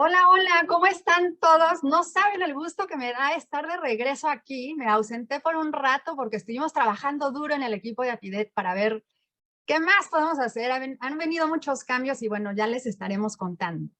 Hola, hola, ¿cómo están todos? No saben el gusto que me da estar de regreso aquí. Me ausenté por un rato porque estuvimos trabajando duro en el equipo de Apidet para ver qué más podemos hacer. Han venido muchos cambios y bueno, ya les estaremos contando.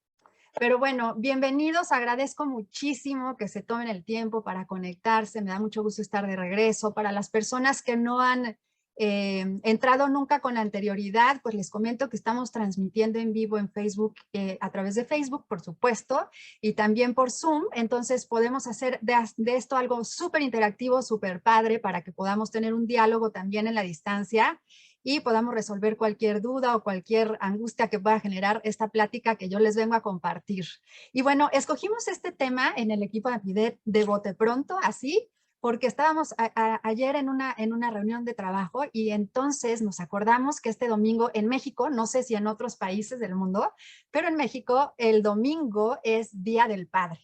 Pero bueno, bienvenidos. Agradezco muchísimo que se tomen el tiempo para conectarse. Me da mucho gusto estar de regreso. Para las personas que no han entrado nunca con anterioridad, pues les comento que estamos transmitiendo en vivo en Facebook, a través de Facebook, por supuesto, y también por Zoom. Entonces podemos hacer de esto algo súper interactivo, súper padre, para que podamos tener un diálogo también en la distancia y podamos resolver cualquier duda o cualquier angustia que pueda generar esta plática que yo les vengo a compartir. Y bueno, escogimos este tema en el equipo de Apidet de bote pronto, así, porque estábamos ayer en una reunión de trabajo y entonces nos acordamos que este domingo en México, no sé si en otros países del mundo, pero en México el domingo es Día del Padre.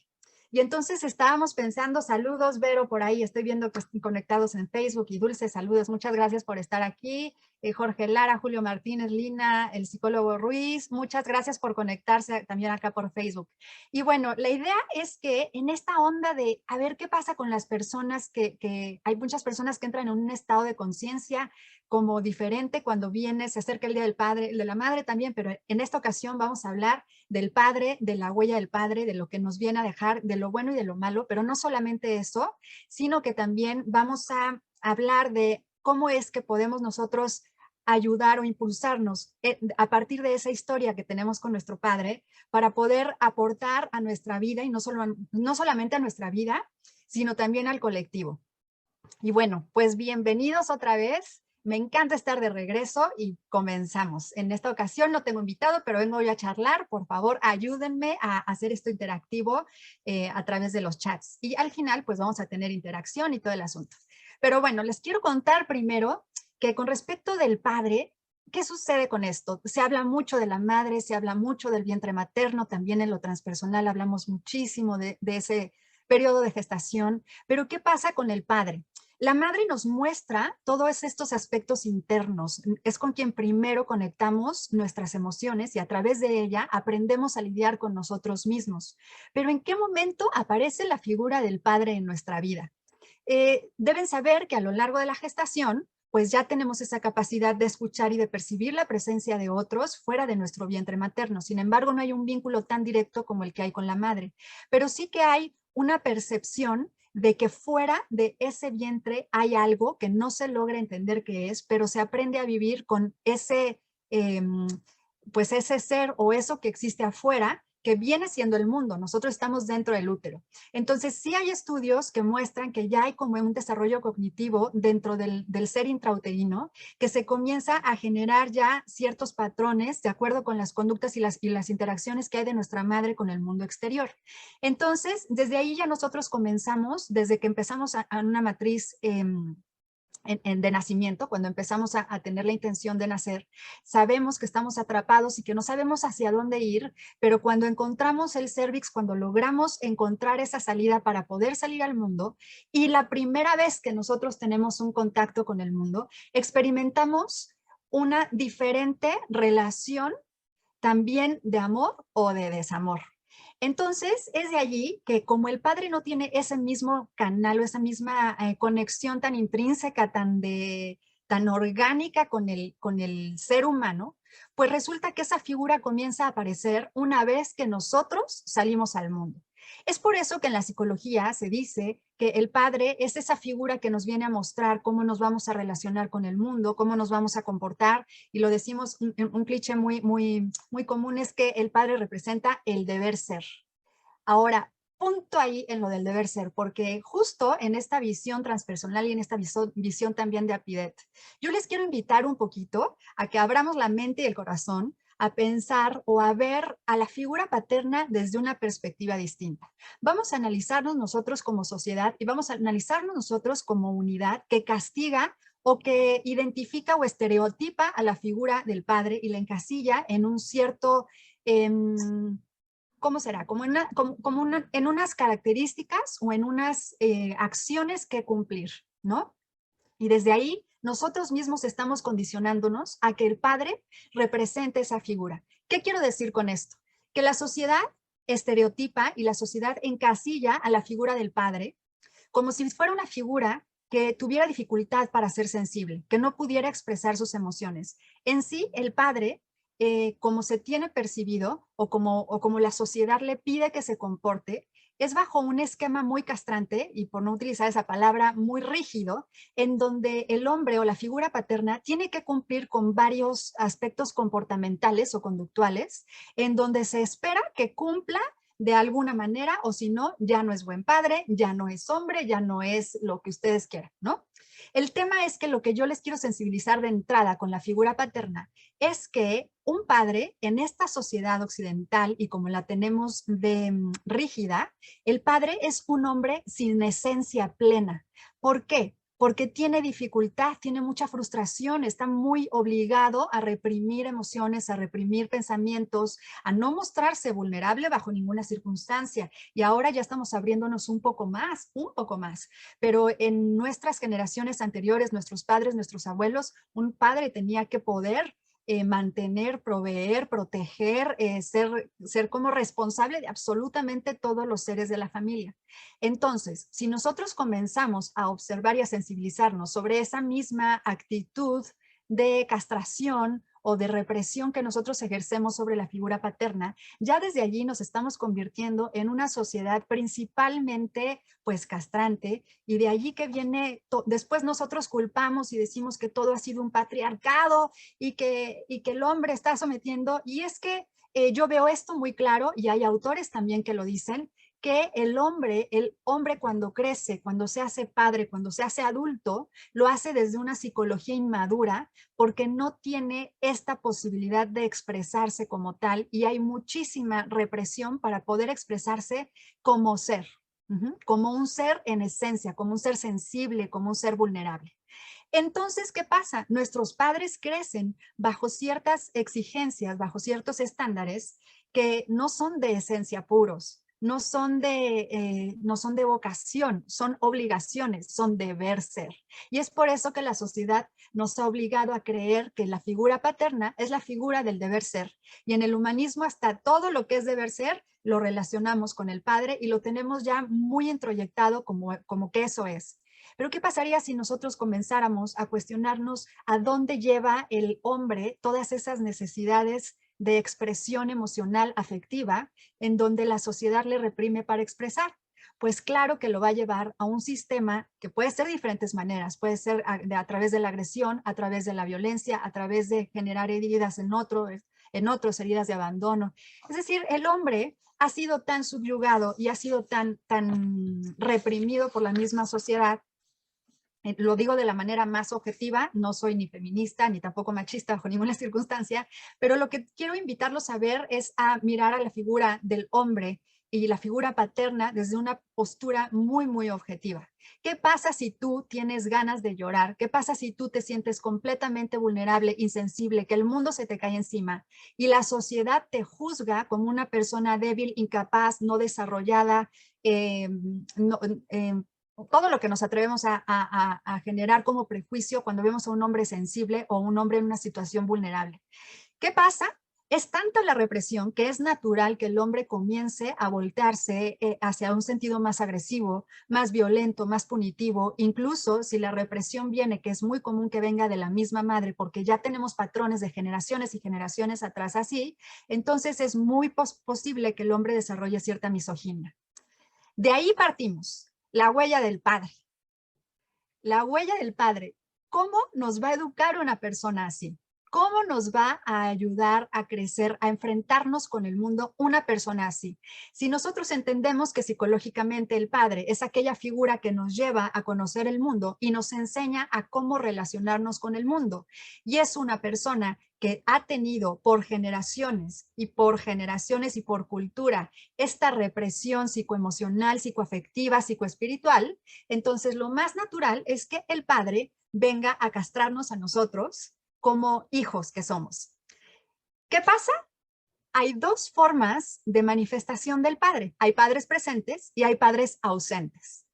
Y entonces estábamos pensando, saludos, Vero, por ahí, estoy viendo que están conectados en Facebook, y Dulce, saludos, muchas gracias por estar aquí. Jorge Lara, Julio Martínez, Lina, el psicólogo Ruiz, muchas gracias por conectarse también acá por Facebook. Y bueno, la idea es que en esta onda de a ver qué pasa con las personas que hay muchas personas que entran en un estado de conciencia como diferente cuando viene, se acerca el Día del Padre, el de la Madre también, pero en esta ocasión vamos a hablar del padre, de la huella del padre, de lo que nos viene a dejar, de lo bueno y de lo malo, pero no solamente eso, sino que también vamos a hablar de cómo es que podemos nosotros ayudar o impulsarnos a partir de esa historia que tenemos con nuestro padre para poder aportar a nuestra vida y no solamente a nuestra vida, sino también al colectivo. Y bueno, pues bienvenidos otra vez. Me encanta estar de regreso y comenzamos. En esta ocasión no tengo invitado, pero vengo hoy a charlar. Por favor, ayúdenme a hacer esto interactivo a través de los chats. Y al final, pues vamos a tener interacción y todo el asunto. Pero bueno, les quiero contar primero que con respecto del padre, ¿qué sucede con esto? Se habla mucho de la madre, se habla mucho del vientre materno, también en lo transpersonal hablamos muchísimo de ese periodo de gestación, pero ¿qué pasa con el padre? La madre nos muestra todos estos aspectos internos. Es con quien primero conectamos nuestras emociones y a través de ella aprendemos a lidiar con nosotros mismos. Pero ¿en qué momento aparece la figura del padre en nuestra vida? Deben saber que a lo largo de la gestación, pues ya tenemos esa capacidad de escuchar y de percibir la presencia de otros fuera de nuestro vientre materno. Sin embargo, no hay un vínculo tan directo como el que hay con la madre, pero sí que hay una percepción de que fuera de ese vientre hay algo que no se logra entender qué es, pero se aprende a vivir con ese, pues ese ser o eso que existe afuera, que viene siendo el mundo. Nosotros estamos dentro del útero. Entonces, sí hay estudios que muestran que ya hay como un desarrollo cognitivo dentro del ser intrauterino, que se comienza a generar ya ciertos patrones de acuerdo con las conductas y las interacciones que hay de nuestra madre con el mundo exterior. Entonces, desde ahí ya nosotros comenzamos, desde que empezamos a una matriz de nacimiento, cuando empezamos a tener la intención de nacer, sabemos que estamos atrapados y que no sabemos hacia dónde ir, pero cuando encontramos el cervix, cuando logramos encontrar esa salida para poder salir al mundo, y la primera vez que nosotros tenemos un contacto con el mundo, experimentamos una diferente relación también de amor o de desamor. Entonces, es de allí que como el padre no tiene ese mismo canal o esa misma conexión tan intrínseca, tan orgánica con el ser humano, pues resulta que esa figura comienza a aparecer una vez que nosotros salimos al mundo. Es por eso que en la psicología se dice que el padre es esa figura que nos viene a mostrar cómo nos vamos a relacionar con el mundo, cómo nos vamos a comportar, y lo decimos, un cliché muy común es que el padre representa el deber ser. Ahora, punto ahí en lo del deber ser, porque justo en esta visión transpersonal y en esta visión también de Apidet, yo les quiero invitar un poquito a que abramos la mente y el corazón a pensar o a ver a la figura paterna desde una perspectiva distinta. Vamos a analizarnos nosotros como sociedad y vamos a analizarnos nosotros como unidad que castiga o que identifica o estereotipa a la figura del padre y la encasilla en un cierto... ¿cómo será? En unas características o en unas acciones que cumplir, ¿no? Y desde ahí nosotros mismos estamos condicionándonos a que el padre represente esa figura. ¿Qué quiero decir con esto? Que la sociedad estereotipa y la sociedad encasilla a la figura del padre como si fuera una figura que tuviera dificultad para ser sensible, que no pudiera expresar sus emociones. En sí, el padre, como se tiene percibido o como la sociedad le pide que se comporte, es bajo un esquema muy castrante, y por no utilizar esa palabra, muy rígido, en donde el hombre o la figura paterna tiene que cumplir con varios aspectos comportamentales o conductuales, en donde se espera que cumpla de alguna manera, o si no, ya no es buen padre, ya no es hombre, ya no es lo que ustedes quieran, ¿no? El tema es que lo que yo les quiero sensibilizar de entrada con la figura paterna es que un padre en esta sociedad occidental y como la tenemos de rígida, el padre es un hombre sin esencia plena. ¿Por qué? Porque tiene dificultad, tiene mucha frustración, está muy obligado a reprimir emociones, a reprimir pensamientos, a no mostrarse vulnerable bajo ninguna circunstancia. Y ahora ya estamos abriéndonos un poco más, pero en nuestras generaciones anteriores, nuestros padres, nuestros abuelos, un padre tenía que poder mantener, proveer, proteger, ser como responsable de absolutamente todos los seres de la familia. Entonces, si nosotros comenzamos a observar y a sensibilizarnos sobre esa misma actitud de castración o de represión que nosotros ejercemos sobre la figura paterna, ya desde allí nos estamos convirtiendo en una sociedad principalmente pues castrante, y de allí que viene, después nosotros culpamos y decimos que todo ha sido un patriarcado y que el hombre está sometiendo, y es que yo veo esto muy claro, y hay autores también que lo dicen, que el hombre cuando crece, cuando se hace padre, cuando se hace adulto, lo hace desde una psicología inmadura, porque no tiene esta posibilidad de expresarse como tal, y hay muchísima represión para poder expresarse como ser, como un ser en esencia, como un ser sensible, como un ser vulnerable. Entonces, ¿qué pasa? Nuestros padres crecen bajo ciertas exigencias, bajo ciertos estándares que no son de esencia puros, no son de vocación, son obligaciones, son deber ser. Y es por eso que la sociedad nos ha obligado a creer que la figura paterna es la figura del deber ser. Y en el humanismo hasta todo lo que es deber ser lo relacionamos con el padre y lo tenemos ya muy introyectado como que eso es. Pero ¿qué pasaría si nosotros comenzáramos a cuestionarnos a dónde lleva el hombre todas esas necesidades de expresión emocional afectiva en donde la sociedad le reprime para expresar? Pues claro que lo va a llevar a un sistema que puede ser de diferentes maneras, puede ser a través de la agresión, a través de la violencia, a través de generar heridas en otros, heridas de abandono. Es decir, el hombre ha sido tan subyugado y ha sido tan reprimido por la misma sociedad. Lo digo de la manera más objetiva, no soy ni feminista ni tampoco machista bajo ninguna circunstancia, pero lo que quiero invitarlos a ver es a mirar a la figura del hombre y la figura paterna desde una postura muy, muy objetiva. ¿Qué pasa si tú tienes ganas de llorar? ¿Qué pasa si tú te sientes completamente vulnerable, insensible, que el mundo se te cae encima y la sociedad te juzga como una persona débil, incapaz, no desarrollada, no, todo lo que nos atrevemos a generar como prejuicio cuando vemos a un hombre sensible o un hombre en una situación vulnerable? ¿Qué pasa? Es tanta la represión que es natural que el hombre comience a voltearse hacia un sentido más agresivo, más violento, más punitivo, incluso si la represión viene, que es muy común que venga de la misma madre, porque ya tenemos patrones de generaciones y generaciones atrás así, entonces es muy posible que el hombre desarrolle cierta misoginia. De ahí partimos, la huella del padre. La huella del padre. ¿Cómo nos va a educar una persona así? ¿Cómo nos va a ayudar a crecer, a enfrentarnos con el mundo una persona así? Si nosotros entendemos que psicológicamente el padre es aquella figura que nos lleva a conocer el mundo y nos enseña a cómo relacionarnos con el mundo, y es una persona que ha tenido por generaciones y por cultura esta represión psicoemocional, psicoafectiva, psicoespiritual, entonces lo más natural es que el padre venga a castrarnos a nosotros como hijos que somos. ¿Qué pasa? Hay dos formas de manifestación del padre. Hay padres presentes y hay padres ausentes.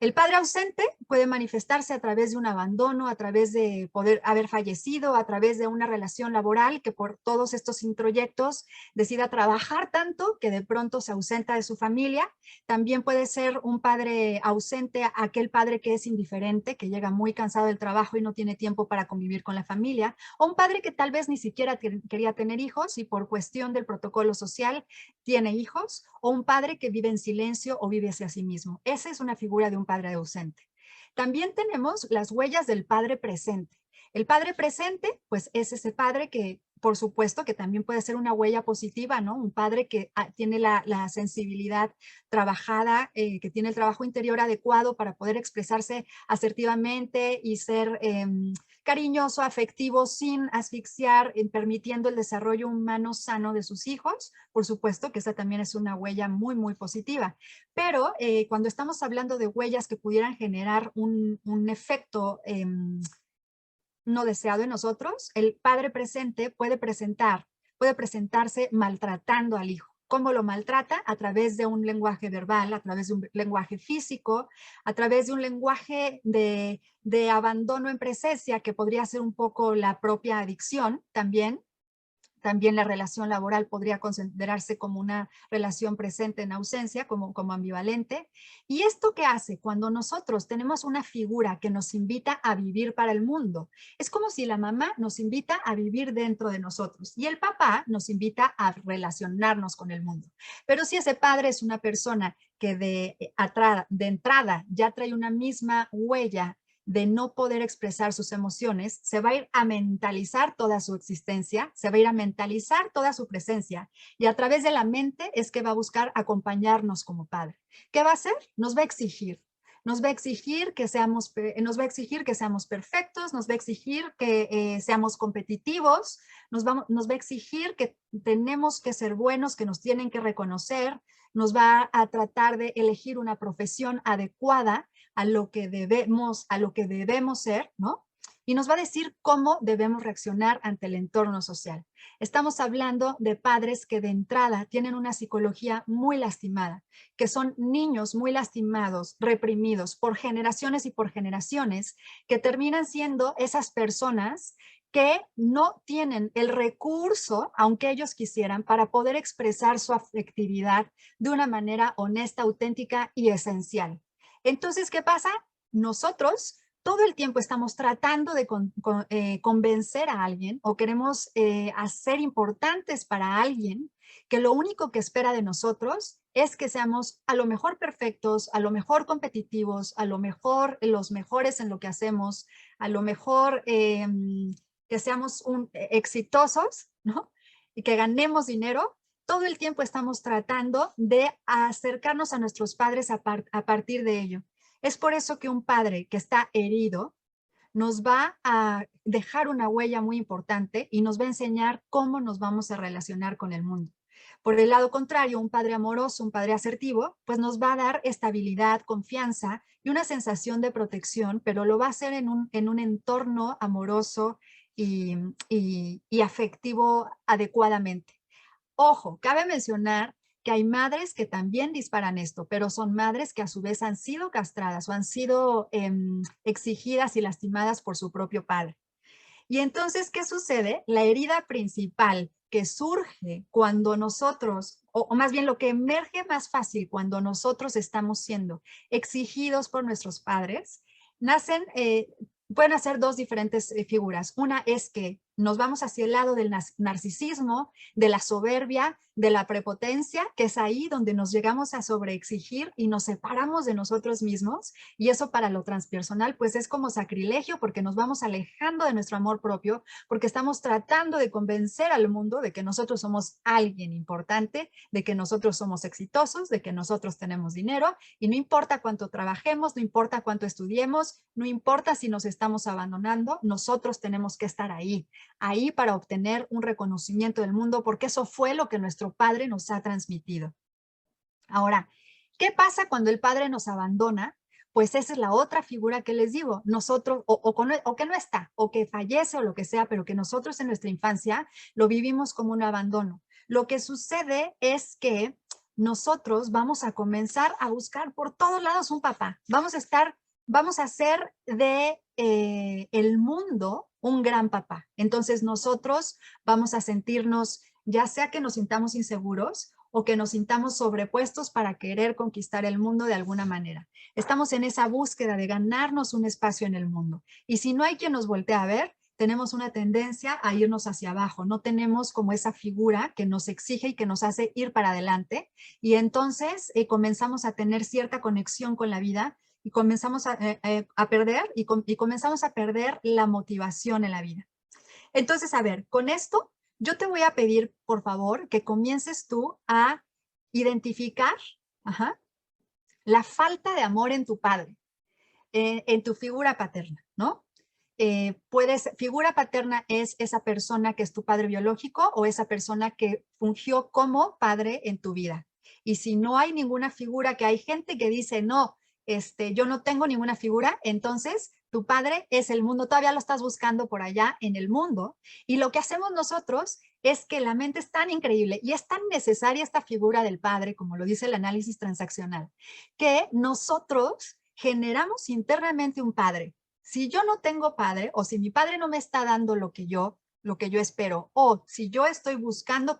El padre ausente puede manifestarse a través de un abandono, a través de poder haber fallecido, a través de una relación laboral que por todos estos introyectos decida trabajar tanto que de pronto se ausenta de su familia. También puede ser un padre ausente, aquel padre que es indiferente, que llega muy cansado del trabajo y no tiene tiempo para convivir con la familia, o un padre que tal vez ni siquiera quería tener hijos y por cuestión del protocolo social tiene hijos, o un padre que vive en silencio o vive hacia sí mismo. Esa es una figura de un padre ausente. También tenemos las huellas del padre presente. El padre presente, pues es ese padre que, por supuesto, que también puede ser una huella positiva, ¿no? Un padre que tiene la sensibilidad trabajada, que tiene el trabajo interior adecuado para poder expresarse asertivamente y ser cariñoso, afectivo, sin asfixiar, permitiendo el desarrollo humano sano de sus hijos. Por supuesto que esa también es una huella muy, muy positiva. Pero cuando estamos hablando de huellas que pudieran generar un efecto no deseado en nosotros, el padre presente puede presentarse maltratando al hijo. ¿Cómo lo maltrata? A través de un lenguaje verbal, a través de un lenguaje físico, a través de un lenguaje de abandono en presencia, que podría ser un poco la propia adicción también. También la relación laboral podría considerarse como una relación presente en ausencia, como ambivalente. ¿Y esto qué hace? Cuando nosotros tenemos una figura que nos invita a vivir para el mundo, es como si la mamá nos invita a vivir dentro de nosotros y el papá nos invita a relacionarnos con el mundo. Pero si ese padre es una persona que de entrada ya trae una misma huella de no poder expresar sus emociones, se va a ir a mentalizar toda su existencia, se va a ir a mentalizar toda su presencia y a través de la mente es que va a buscar acompañarnos como padre. ¿Qué va a hacer? Nos va a exigir. Nos va a exigir que seamos perfectos, nos va a exigir que seamos competitivos, nos va a exigir que tenemos que ser buenos, que nos tienen que reconocer, nos va a tratar de elegir una profesión adecuada a lo que debemos ser, ¿no? Y nos va a decir cómo debemos reaccionar ante el entorno social. Estamos hablando de padres que de entrada tienen una psicología muy lastimada, que son niños muy lastimados, reprimidos por generaciones y por generaciones, que terminan siendo esas personas que no tienen el recurso, aunque ellos quisieran, para poder expresar su afectividad de una manera honesta, auténtica y esencial. Entonces, ¿qué pasa? Nosotros todo el tiempo estamos tratando de convencer a alguien o queremos hacer importantes para alguien que lo único que espera de nosotros es que seamos a lo mejor perfectos, a lo mejor competitivos, a lo mejor los mejores en lo que hacemos, a lo mejor que seamos exitosos, ¿no? Y que ganemos dinero. Todo el tiempo estamos tratando de acercarnos a nuestros padres a partir de ello. Es por eso que un padre que está herido nos va a dejar una huella muy importante y nos va a enseñar cómo nos vamos a relacionar con el mundo. Por el lado contrario, un padre amoroso, un padre asertivo, pues nos va a dar estabilidad, confianza y una sensación de protección, pero lo va a hacer en un entorno amoroso y afectivo adecuadamente. Ojo, cabe mencionar que hay madres que también disparan esto, pero son madres que a su vez han sido castradas o han sido exigidas y lastimadas por su propio padre. Y entonces, ¿qué sucede? La herida principal que surge cuando nosotros, o más bien lo que emerge más fácil cuando nosotros estamos siendo exigidos por nuestros padres, pueden hacer dos diferentes figuras. Una es que nos vamos hacia el lado del narcisismo, de la soberbia, de la prepotencia, que es ahí donde nos llegamos a sobreexigir y nos separamos de nosotros mismos. Y eso para lo transpersonal, pues es como sacrilegio porque nos vamos alejando de nuestro amor propio, porque estamos tratando de convencer al mundo de que nosotros somos alguien importante, de que nosotros somos exitosos, de que nosotros tenemos dinero y no importa cuánto trabajemos, no importa cuánto estudiemos, no importa si nos estamos abandonando, nosotros tenemos que estar ahí para obtener un reconocimiento del mundo, porque eso fue lo que nuestro padre nos ha transmitido. Ahora, ¿qué pasa cuando el padre nos abandona? Pues esa es la otra figura que les digo, nosotros, o que no está, o que fallece o lo que sea, pero que nosotros en nuestra infancia lo vivimos como un abandono. Lo que sucede es que nosotros vamos a comenzar a buscar por todos lados un papá. Vamos a hacer de el mundo un gran papá. Entonces nosotros vamos a sentirnos, ya sea que nos sintamos inseguros o que nos sintamos sobrepuestos para querer conquistar el mundo de alguna manera. Estamos en esa búsqueda de ganarnos un espacio en el mundo. Y si no hay quien nos voltee a ver, tenemos una tendencia a irnos hacia abajo. No tenemos como esa figura que nos exige y que nos hace ir para adelante. Y entonces comenzamos a tener cierta conexión con la vida y comenzamos a perder y comenzamos a perder la motivación en la vida. Entonces, a ver, con esto yo te voy a pedir, por favor, que comiences tú a identificar la falta de amor en tu padre, en tu figura paterna, ¿no? Figura paterna es esa persona que es tu padre biológico o esa persona que fungió como padre en tu vida. Y si no hay ninguna figura, que hay gente que dice, no, yo no tengo ninguna figura, entonces tu padre es el mundo, todavía lo estás buscando por allá en el mundo. Y lo que hacemos nosotros es que la mente es tan increíble y es tan necesaria esta figura del padre, como lo dice el análisis transaccional, que nosotros generamos internamente un padre. Si yo no tengo padre o si mi padre no me está dando lo que yo espero, o si yo estoy buscando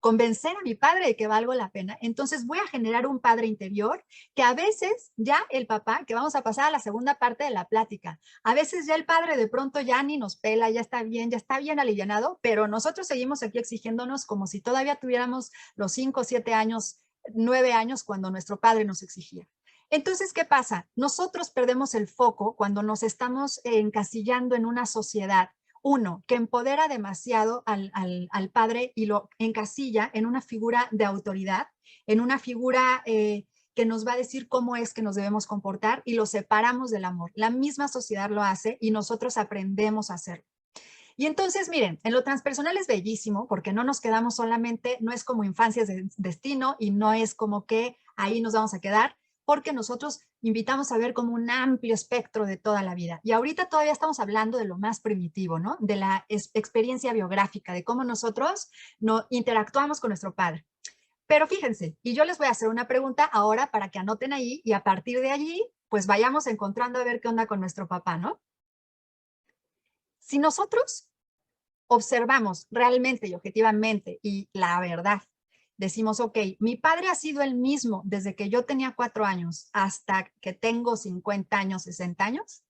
convencer a mi padre de que valgo la pena, entonces voy a generar un padre interior que a veces ya el papá, que vamos a pasar a la segunda parte de la plática, a veces ya el padre de pronto ya ni nos pela, ya está bien alivianado, pero nosotros seguimos aquí exigiéndonos como si todavía tuviéramos los 5, 7 años, 9 años cuando nuestro padre nos exigía. Entonces, ¿qué pasa? Nosotros perdemos el foco cuando nos estamos encasillando en una sociedad, uno, que empodera demasiado al padre y lo encasilla en una figura de autoridad, en una figura que nos va a decir cómo es que nos debemos comportar y lo separamos del amor. La misma sociedad lo hace y nosotros aprendemos a hacerlo. Y entonces, miren, en lo transpersonal es bellísimo porque no nos quedamos solamente, no es como infancia es destino y no es como que ahí nos vamos a quedar, porque nosotros invitamos a ver como un amplio espectro de toda la vida. Y ahorita todavía estamos hablando de lo más primitivo, ¿no? De la experiencia biográfica, de cómo nosotros no interactuamos con nuestro padre. Pero fíjense, y yo les voy a hacer una pregunta ahora para que anoten ahí y a partir de allí, pues vayamos encontrando a ver qué onda con nuestro papá, ¿no? Si nosotros observamos realmente y objetivamente y la verdad, decimos, ok, mi padre ha sido el mismo desde que yo tenía 4 años hasta que tengo 50 años, 60 años.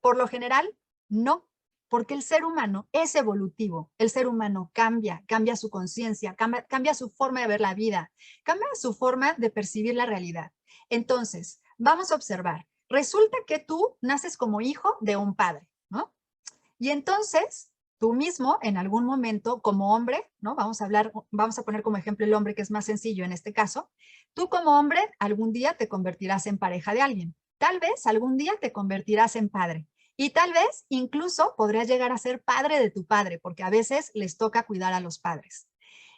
Por lo general, no, porque el ser humano es evolutivo. El ser humano cambia su conciencia, cambia su forma de ver la vida, cambia su forma de percibir la realidad. Entonces, vamos a observar. Resulta que tú naces como hijo de un padre, ¿no? Y entonces, tú mismo, en algún momento, como hombre, ¿no? Vamos a poner como ejemplo el hombre, que es más sencillo en este caso. Tú como hombre, algún día te convertirás en pareja de alguien. Tal vez algún día te convertirás en padre. Y tal vez incluso podrías llegar a ser padre de tu padre, porque a veces les toca cuidar a los padres.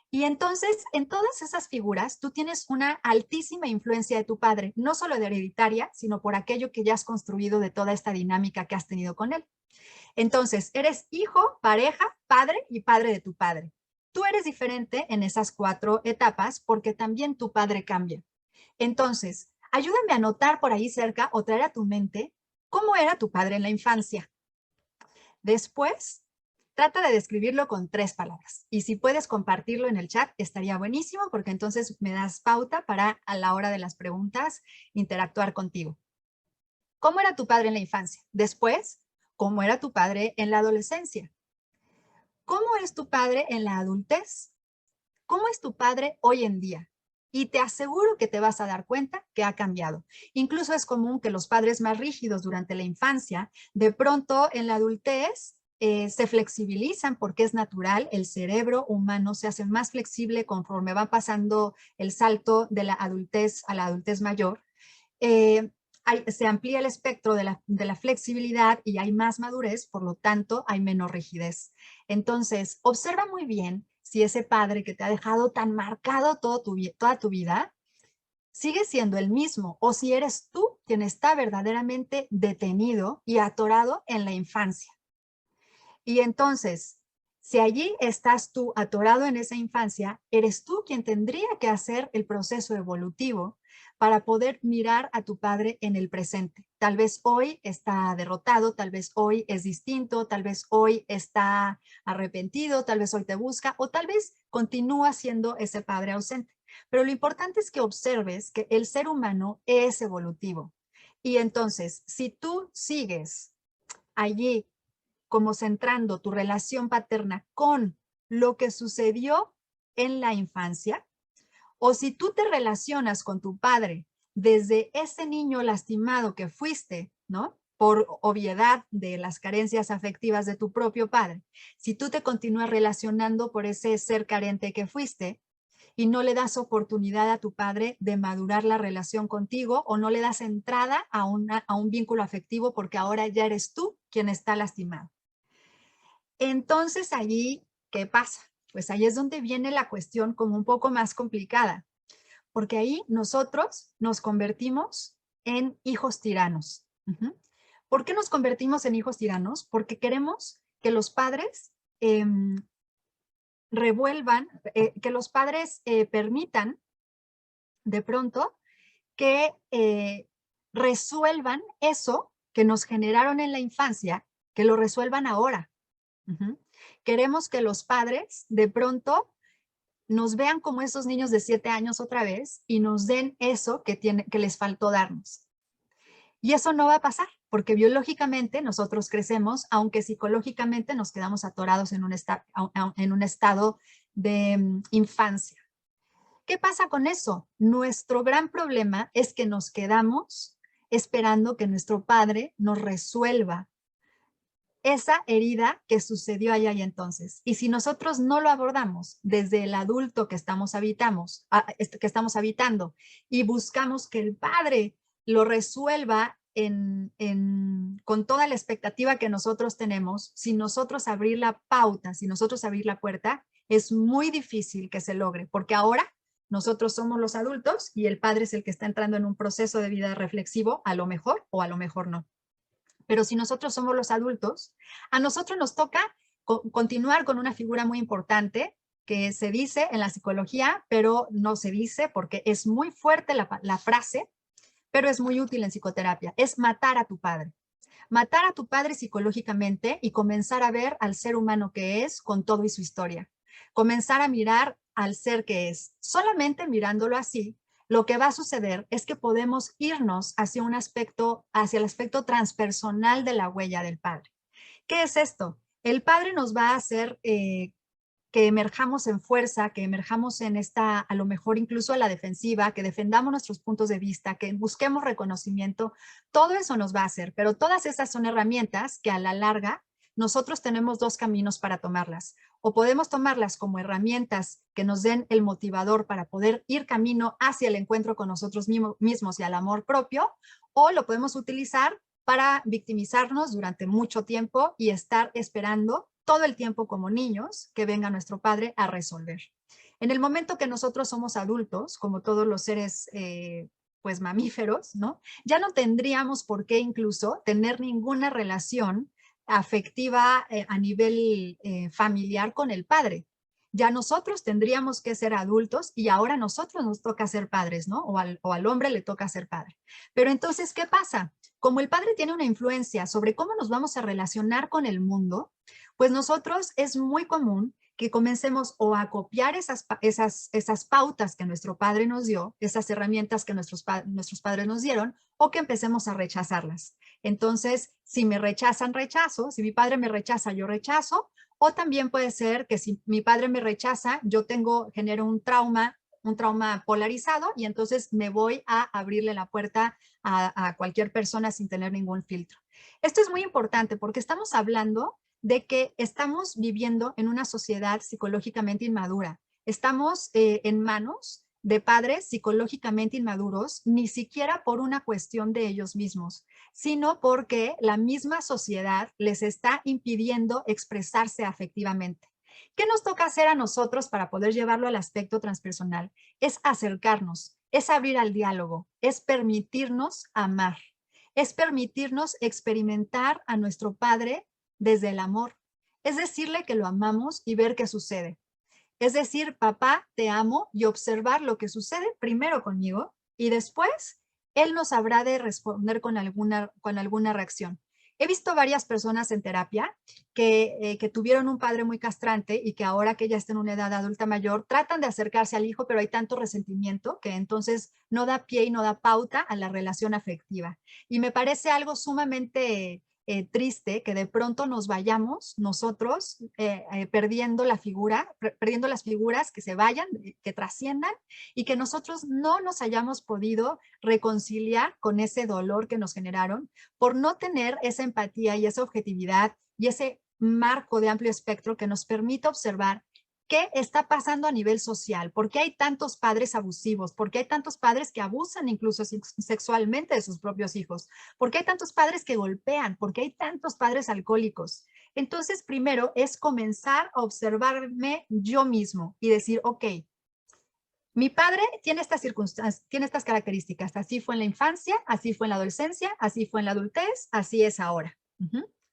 Y entonces, en todas esas figuras, tú tienes una altísima influencia de tu padre, no solo de hereditaria, sino por aquello que ya has construido de toda esta dinámica que has tenido con él. Entonces, eres hijo, pareja, padre y padre de tu padre. Tú eres diferente en esas 4 etapas porque también tu padre cambia. Entonces, ayúdame a anotar por ahí cerca o traer a tu mente cómo era tu padre en la infancia. Después, trata de describirlo con 3 palabras. Y si puedes compartirlo en el chat, estaría buenísimo porque entonces me das pauta para a la hora de las preguntas interactuar contigo. ¿Cómo era tu padre en la infancia? Después, ¿cómo era tu padre en la adolescencia? ¿Cómo es tu padre en la adultez? ¿Cómo es tu padre hoy en día? Y te aseguro que te vas a dar cuenta que ha cambiado. Incluso es común que los padres más rígidos durante la infancia, de pronto en la adultez, se flexibilizan porque es natural, el cerebro humano se hace más flexible conforme va pasando el salto de la adultez a la adultez mayor. Se amplía el espectro de la flexibilidad y hay más madurez, por lo tanto hay menos rigidez. Entonces, observa muy bien si ese padre que te ha dejado tan marcado toda tu vida sigue siendo el mismo o si eres tú quien está verdaderamente detenido y atorado en la infancia. Y entonces, Si allí estás tú atorado en esa infancia, eres tú quien tendría que hacer el proceso evolutivo para poder mirar a tu padre en el presente. Tal vez hoy está derrotado, tal vez hoy es distinto, tal vez hoy está arrepentido, tal vez hoy te busca o tal vez continúa siendo ese padre ausente. Pero lo importante es que observes que el ser humano es evolutivo. Y entonces, si tú sigues allí como centrando tu relación paterna con lo que sucedió en la infancia, o si tú te relacionas con tu padre desde ese niño lastimado que fuiste, ¿no? Por obviedad de las carencias afectivas de tu propio padre, si tú te continúas relacionando por ese ser carente que fuiste y no le das oportunidad a tu padre de madurar la relación contigo o no le das entrada a un vínculo afectivo porque ahora ya eres tú quien está lastimado. Entonces allí, ¿qué pasa? Pues ahí es donde viene la cuestión como un poco más complicada, porque ahí nosotros nos convertimos en hijos tiranos. ¿Por qué nos convertimos en hijos tiranos? Porque queremos que los padres revuelvan, que los padres permitan de pronto que resuelvan eso que nos generaron en la infancia, que lo resuelvan ahora. Queremos que los padres de pronto nos vean como esos niños de 7 años otra vez y nos den eso que les faltó darnos. Y eso no va a pasar, porque biológicamente nosotros crecemos, aunque psicológicamente nos quedamos atorados en un estado de infancia. ¿Qué pasa con eso? Nuestro gran problema es que nos quedamos esperando que nuestro padre nos resuelva esa herida que sucedió allá y entonces. Y si nosotros no lo abordamos desde el adulto que estamos habitando y buscamos que el padre lo resuelva con toda la expectativa que nosotros tenemos, sin nosotros abrir la pauta, sin nosotros abrir la puerta, es muy difícil que se logre, porque ahora nosotros somos los adultos y el padre es el que está entrando en un proceso de vida reflexivo, a lo mejor o a lo mejor no. Pero si nosotros somos los adultos, a nosotros nos toca continuar con una figura muy importante que se dice en la psicología, pero no se dice porque es muy fuerte la frase, pero es muy útil en psicoterapia. Es matar a tu padre. Matar a tu padre psicológicamente y comenzar a ver al ser humano que es con todo y su historia. Comenzar a mirar al ser que es. Solamente mirándolo así, lo que va a suceder es que podemos irnos hacia hacia el aspecto transpersonal de la huella del padre. ¿Qué es esto? El padre nos va a hacer que emerjamos en fuerza, que emerjamos en esta, a lo mejor incluso a la defensiva, que defendamos nuestros puntos de vista, que busquemos reconocimiento, todo eso nos va a hacer, pero todas esas son herramientas que a la larga nosotros tenemos dos caminos para tomarlas. O podemos tomarlas como herramientas que nos den el motivador para poder ir camino hacia el encuentro con nosotros mismos y al amor propio, o lo podemos utilizar para victimizarnos durante mucho tiempo y estar esperando todo el tiempo como niños que venga nuestro padre a resolver. En el momento que nosotros somos adultos, como todos los seres pues mamíferos, ¿no? Ya no tendríamos por qué incluso tener ninguna relación afectiva a nivel familiar con el padre. Ya nosotros tendríamos que ser adultos y ahora a nosotros nos toca ser padres, ¿no? O al hombre le toca ser padre. Pero entonces, ¿qué pasa? Como el padre tiene una influencia sobre cómo nos vamos a relacionar con el mundo, pues nosotros es muy común que comencemos o a copiar esas pautas que nuestro padre nos dio, esas herramientas que nuestros padres nos dieron, o que empecemos a rechazarlas. Entonces, si me rechazan, rechazo. Si mi padre me rechaza, yo rechazo. O también puede ser que si mi padre me rechaza, genero un trauma polarizado y entonces me voy a abrirle la puerta a cualquier persona sin tener ningún filtro. Esto es muy importante porque estamos hablando de que estamos viviendo en una sociedad psicológicamente inmadura. Estamos en manos de padres psicológicamente inmaduros, ni siquiera por una cuestión de ellos mismos, sino porque la misma sociedad les está impidiendo expresarse afectivamente. ¿Qué nos toca hacer a nosotros para poder llevarlo al aspecto transpersonal? Es acercarnos, es abrir al diálogo, es permitirnos amar, es permitirnos experimentar a nuestro Padre desde el amor. es decirle que lo amamos y ver qué sucede. Es decir, papá, te amo y observar lo que sucede primero conmigo y después él nos habrá de responder con alguna reacción. He visto varias personas en terapia que tuvieron un padre muy castrante y que ahora que ya está en una edad adulta mayor, tratan de acercarse al hijo, pero hay tanto resentimiento que entonces no da pie y no da pauta a la relación afectiva. Y me parece algo sumamente triste que de pronto nos vayamos nosotros perdiendo la figura, perdiendo las figuras que se vayan, que trasciendan y que nosotros no nos hayamos podido reconciliar con ese dolor que nos generaron por no tener esa empatía y esa objetividad y ese marco de amplio espectro que nos permita observar qué está pasando a nivel social, por qué hay tantos padres abusivos, por qué hay tantos padres que abusan incluso sexualmente de sus propios hijos, por qué hay tantos padres que golpean, por qué hay tantos padres alcohólicos. Entonces, primero es comenzar a observarme yo mismo y decir, ok, mi padre tiene estas circunstancias, tiene estas características. Así fue en la infancia, así fue en la adolescencia, así fue en la adultez, así es ahora.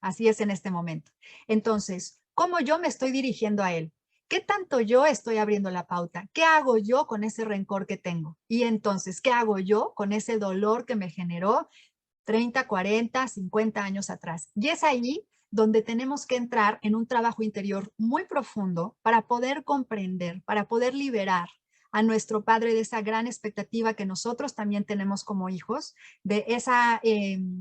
Así es en este momento. Entonces, ¿cómo yo me estoy dirigiendo a él? ¿Qué tanto yo estoy abriendo la pauta? ¿Qué hago yo con ese rencor que tengo? Y entonces, ¿qué hago yo con ese dolor que me generó 30, 40, 50 años atrás? Y es ahí donde tenemos que entrar en un trabajo interior muy profundo para poder comprender, para poder liberar a nuestro padre de esa gran expectativa que nosotros también tenemos como hijos, de esas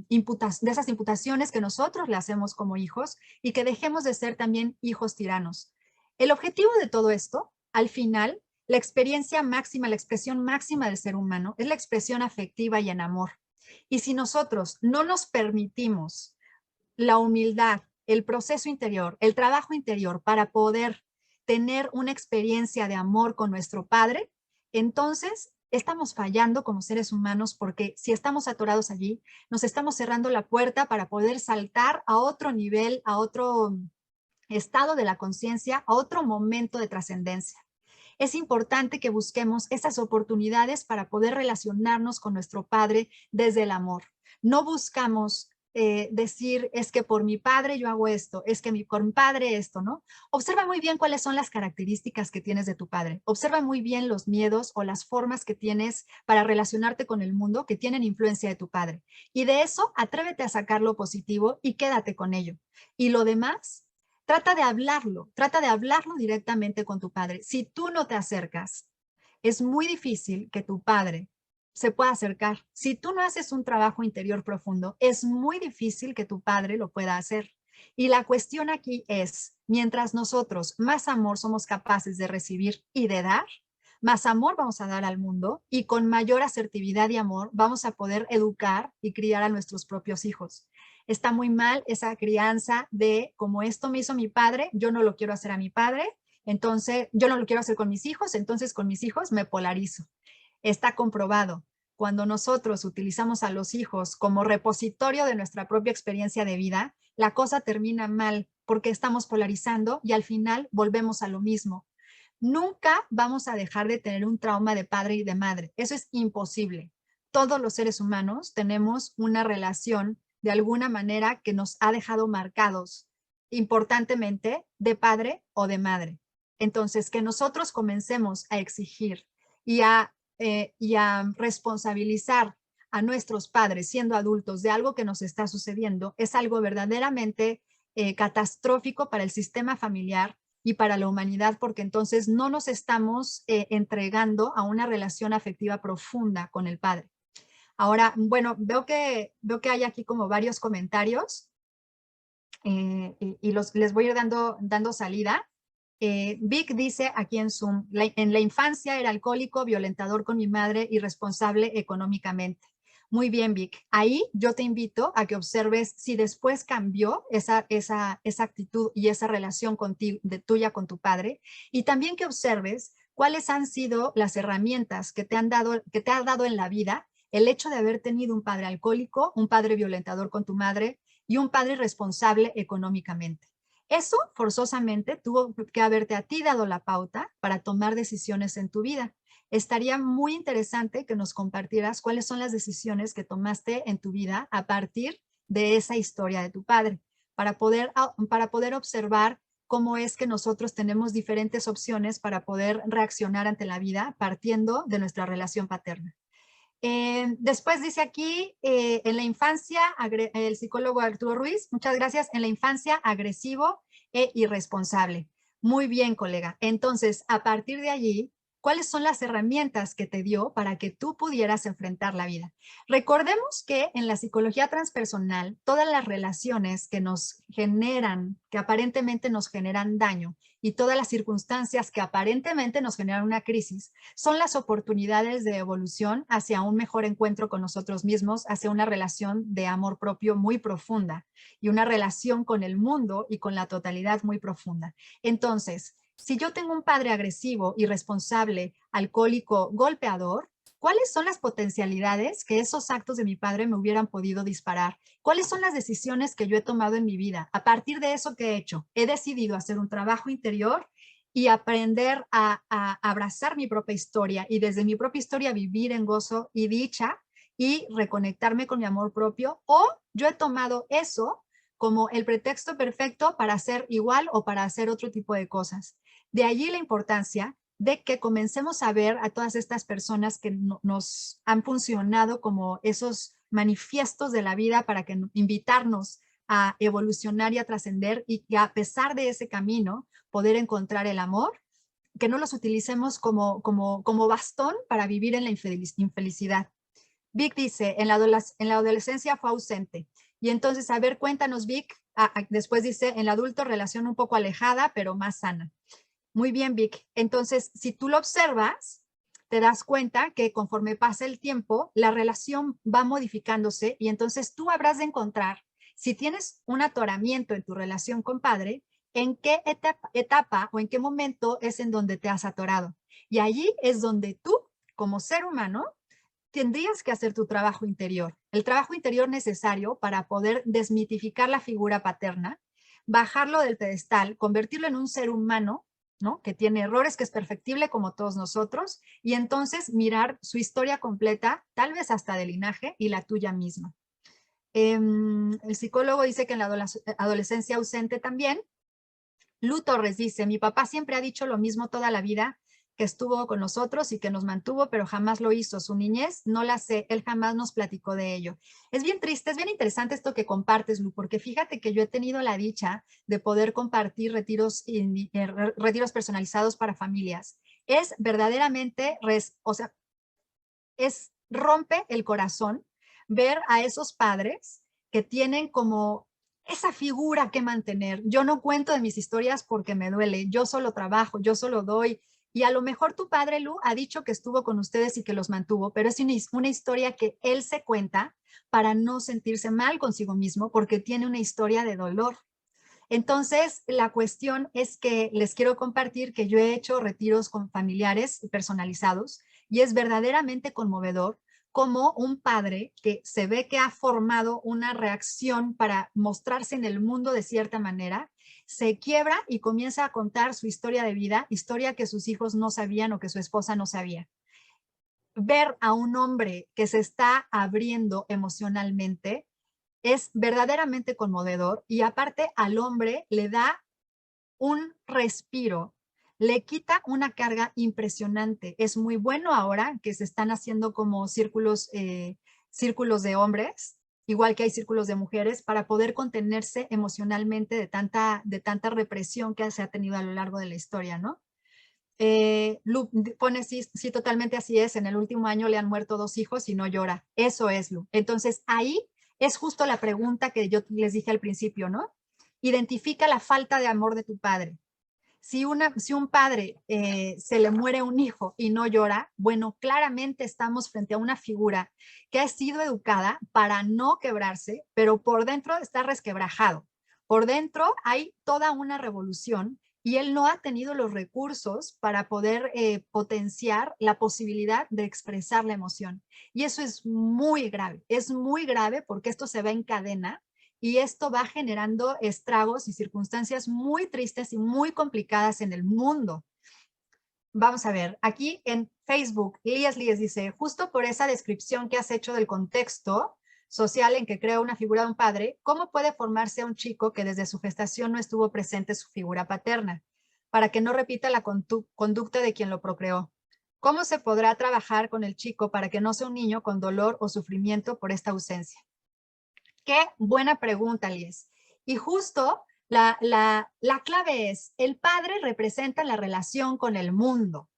imputaciones que nosotros le hacemos como hijos y que dejemos de ser también hijos tiranos. El objetivo de todo esto, al final, la experiencia máxima, la expresión máxima del ser humano es la expresión afectiva y en amor. Y si nosotros no nos permitimos la humildad, el proceso interior, el trabajo interior para poder tener una experiencia de amor con nuestro Padre, entonces estamos fallando como seres humanos porque si estamos atorados allí, nos estamos cerrando la puerta para poder saltar a otro nivel, a otro estado de la conciencia, a otro momento de trascendencia. Es importante que busquemos esas oportunidades para poder relacionarnos con nuestro Padre desde el amor. No buscamos decir, es que por mi padre yo hago esto, es que por mi padre esto, ¿no? Observa muy bien cuáles son las características que tienes de tu padre. Observa muy bien los miedos o las formas que tienes para relacionarte con el mundo que tienen influencia de tu padre. Y de eso, atrévete a sacar lo positivo y quédate con ello. Y lo demás, trata de hablarlo directamente con tu padre. Si tú no te acercas, es muy difícil que tu padre se pueda acercar. Si tú no haces un trabajo interior profundo, es muy difícil que tu padre lo pueda hacer. Y la cuestión aquí es, mientras nosotros más amor somos capaces de recibir y de dar, más amor vamos a dar al mundo y con mayor asertividad y amor vamos a poder educar y criar a nuestros propios hijos. Está muy mal esa crianza de como esto me hizo mi padre, yo no lo quiero hacer a mi padre, entonces yo no lo quiero hacer con mis hijos, entonces con mis hijos me polarizo. Está comprobado. Cuando nosotros utilizamos a los hijos como repositorio de nuestra propia experiencia de vida, la cosa termina mal porque estamos polarizando y al final volvemos a lo mismo. Nunca vamos a dejar de tener un trauma de padre y de madre. Eso es imposible. Todos los seres humanos tenemos una relación de alguna manera que nos ha dejado marcados importantemente de padre o de madre. Entonces, que nosotros comencemos a exigir y a responsabilizar a nuestros padres siendo adultos de algo que nos está sucediendo es algo verdaderamente catastrófico para el sistema familiar y para la humanidad, porque entonces no nos estamos entregando a una relación afectiva profunda con el padre. Ahora, bueno, veo que hay aquí como varios comentarios y les voy a ir dando salida. Vic dice aquí en Zoom, en la infancia era alcohólico, violentador con mi madre y responsable económicamente. Muy bien, Vic. Ahí yo te invito a que observes si después cambió esa actitud y esa relación contigo, tuya con tu padre, y también que observes cuáles han sido las herramientas que te ha dado en la vida el hecho de haber tenido un padre alcohólico, un padre violentador con tu madre y un padre responsable económicamente. Eso forzosamente tuvo que haberte a ti dado la pauta para tomar decisiones en tu vida. Estaría muy interesante que nos compartieras cuáles son las decisiones que tomaste en tu vida a partir de esa historia de tu padre, para poder observar cómo es que nosotros tenemos diferentes opciones para poder reaccionar ante la vida partiendo de nuestra relación paterna. Después dice aquí, en la infancia, el psicólogo Arturo Ruiz, muchas gracias, en la infancia agresivo e irresponsable. Muy bien, colega. Entonces, a partir de allí, ¿cuáles son las herramientas que te dio para que tú pudieras enfrentar la vida? Recordemos que en la psicología transpersonal, todas las relaciones que nos generan, que aparentemente nos generan daño, y todas las circunstancias que aparentemente nos generan una crisis, son las oportunidades de evolución hacia un mejor encuentro con nosotros mismos, hacia una relación de amor propio muy profunda y una relación con el mundo y con la totalidad muy profunda. Entonces, si yo tengo un padre agresivo, irresponsable, alcohólico, golpeador, ¿cuáles son las potencialidades que esos actos de mi padre me hubieran podido disparar? ¿Cuáles son las decisiones que yo he tomado en mi vida? A partir de eso que he hecho, he decidido hacer un trabajo interior y aprender a abrazar mi propia historia y desde mi propia historia vivir en gozo y dicha y reconectarme con mi amor propio, o yo he tomado eso como el pretexto perfecto para hacer igual o para hacer otro tipo de cosas. De allí la importancia de que comencemos a ver a todas estas personas que nos han funcionado como esos manifiestos de la vida para que invitarnos a evolucionar y a trascender, y que a pesar de ese camino poder encontrar el amor, que no los utilicemos como bastón para vivir en la infelicidad. Vic dice, en la adolescencia fue ausente. Y entonces, a ver, cuéntanos, Vic. Después dice, en el adulto relación un poco alejada, pero más sana. Muy bien, Vic. Entonces, si tú lo observas, te das cuenta que conforme pasa el tiempo, la relación va modificándose y entonces tú habrás de encontrar, si tienes un atoramiento en tu relación con padre, en qué etapa o en qué momento es en donde te has atorado. Y allí es donde tú, como ser humano, tendrías que hacer tu trabajo interior, el trabajo interior necesario para poder desmitificar la figura paterna, bajarlo del pedestal, convertirlo en un ser humano, ¿no? Que tiene errores, que es perfectible como todos nosotros, y entonces mirar su historia completa, tal vez hasta de linaje, y la tuya misma. El psicólogo dice que en la adolescencia ausente también. Lu Torres dice, mi papá siempre ha dicho lo mismo toda la vida, que estuvo con nosotros y que nos mantuvo, pero jamás lo hizo. Su niñez no la sé, él jamás nos platicó de ello. Es bien triste, es bien interesante esto que compartes, Lu, porque fíjate que yo he tenido la dicha de poder compartir retiros personalizados para familias. Es verdaderamente, o sea, rompe el corazón ver a esos padres que tienen como esa figura que mantener. Yo no cuento de mis historias porque me duele, yo solo trabajo, yo solo doy. Y a lo mejor tu padre, Lu, ha dicho que estuvo con ustedes y que los mantuvo, pero es una historia que él se cuenta para no sentirse mal consigo mismo porque tiene una historia de dolor. Entonces, la cuestión es que les quiero compartir que yo he hecho retiros con familiares personalizados y es verdaderamente conmovedor como un padre que se ve que ha formado una reacción para mostrarse en el mundo de cierta manera, se quiebra y comienza a contar su historia de vida, historia que sus hijos no sabían o que su esposa no sabía. Ver a un hombre que se está abriendo emocionalmente es verdaderamente conmovedor, y aparte al hombre le da un respiro, le quita una carga impresionante. Es muy bueno ahora que se están haciendo como círculos de hombres, igual que hay círculos de mujeres, para poder contenerse emocionalmente de tanta represión que se ha tenido a lo largo de la historia, ¿no? Lu pone, sí, sí, totalmente así es. En el último año le han muerto 2 hijos y no llora. Eso es, Lu. Entonces, ahí es justo la pregunta que yo les dije al principio, ¿no? Identifica la falta de amor de tu padre. Si un padre se le muere un hijo y no llora, bueno, claramente estamos frente a una figura que ha sido educada para no quebrarse, pero por dentro está resquebrajado. Por dentro hay toda una revolución y él no ha tenido los recursos para poder potenciar la posibilidad de expresar la emoción. Y eso es muy grave porque esto se va en cadena y esto va generando estragos y circunstancias muy tristes y muy complicadas en el mundo. Vamos a ver, aquí en Facebook, Lías dice, justo por esa descripción que has hecho del contexto, social en que crea una figura de un padre, ¿cómo puede formarse un chico que desde su gestación no estuvo presente su figura paterna, para que no repita la conducta de quien lo procreó? ¿Cómo se podrá trabajar con el chico para que no sea un niño con dolor o sufrimiento por esta ausencia? Qué buena pregunta, Lies. Y justo la clave es, el padre representa la relación con el mundo.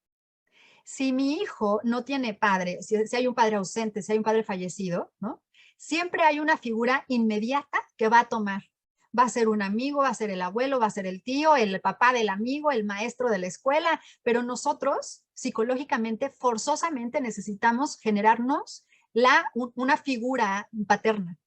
Si mi hijo no tiene padre, si hay un padre ausente, si hay un padre fallecido, ¿no? Siempre hay una figura inmediata que va a tomar. Va a ser un amigo, va a ser el abuelo, va a ser el tío, el papá del amigo, el maestro de la escuela, pero nosotros psicológicamente, forzosamente necesitamos generarnos una figura paterna.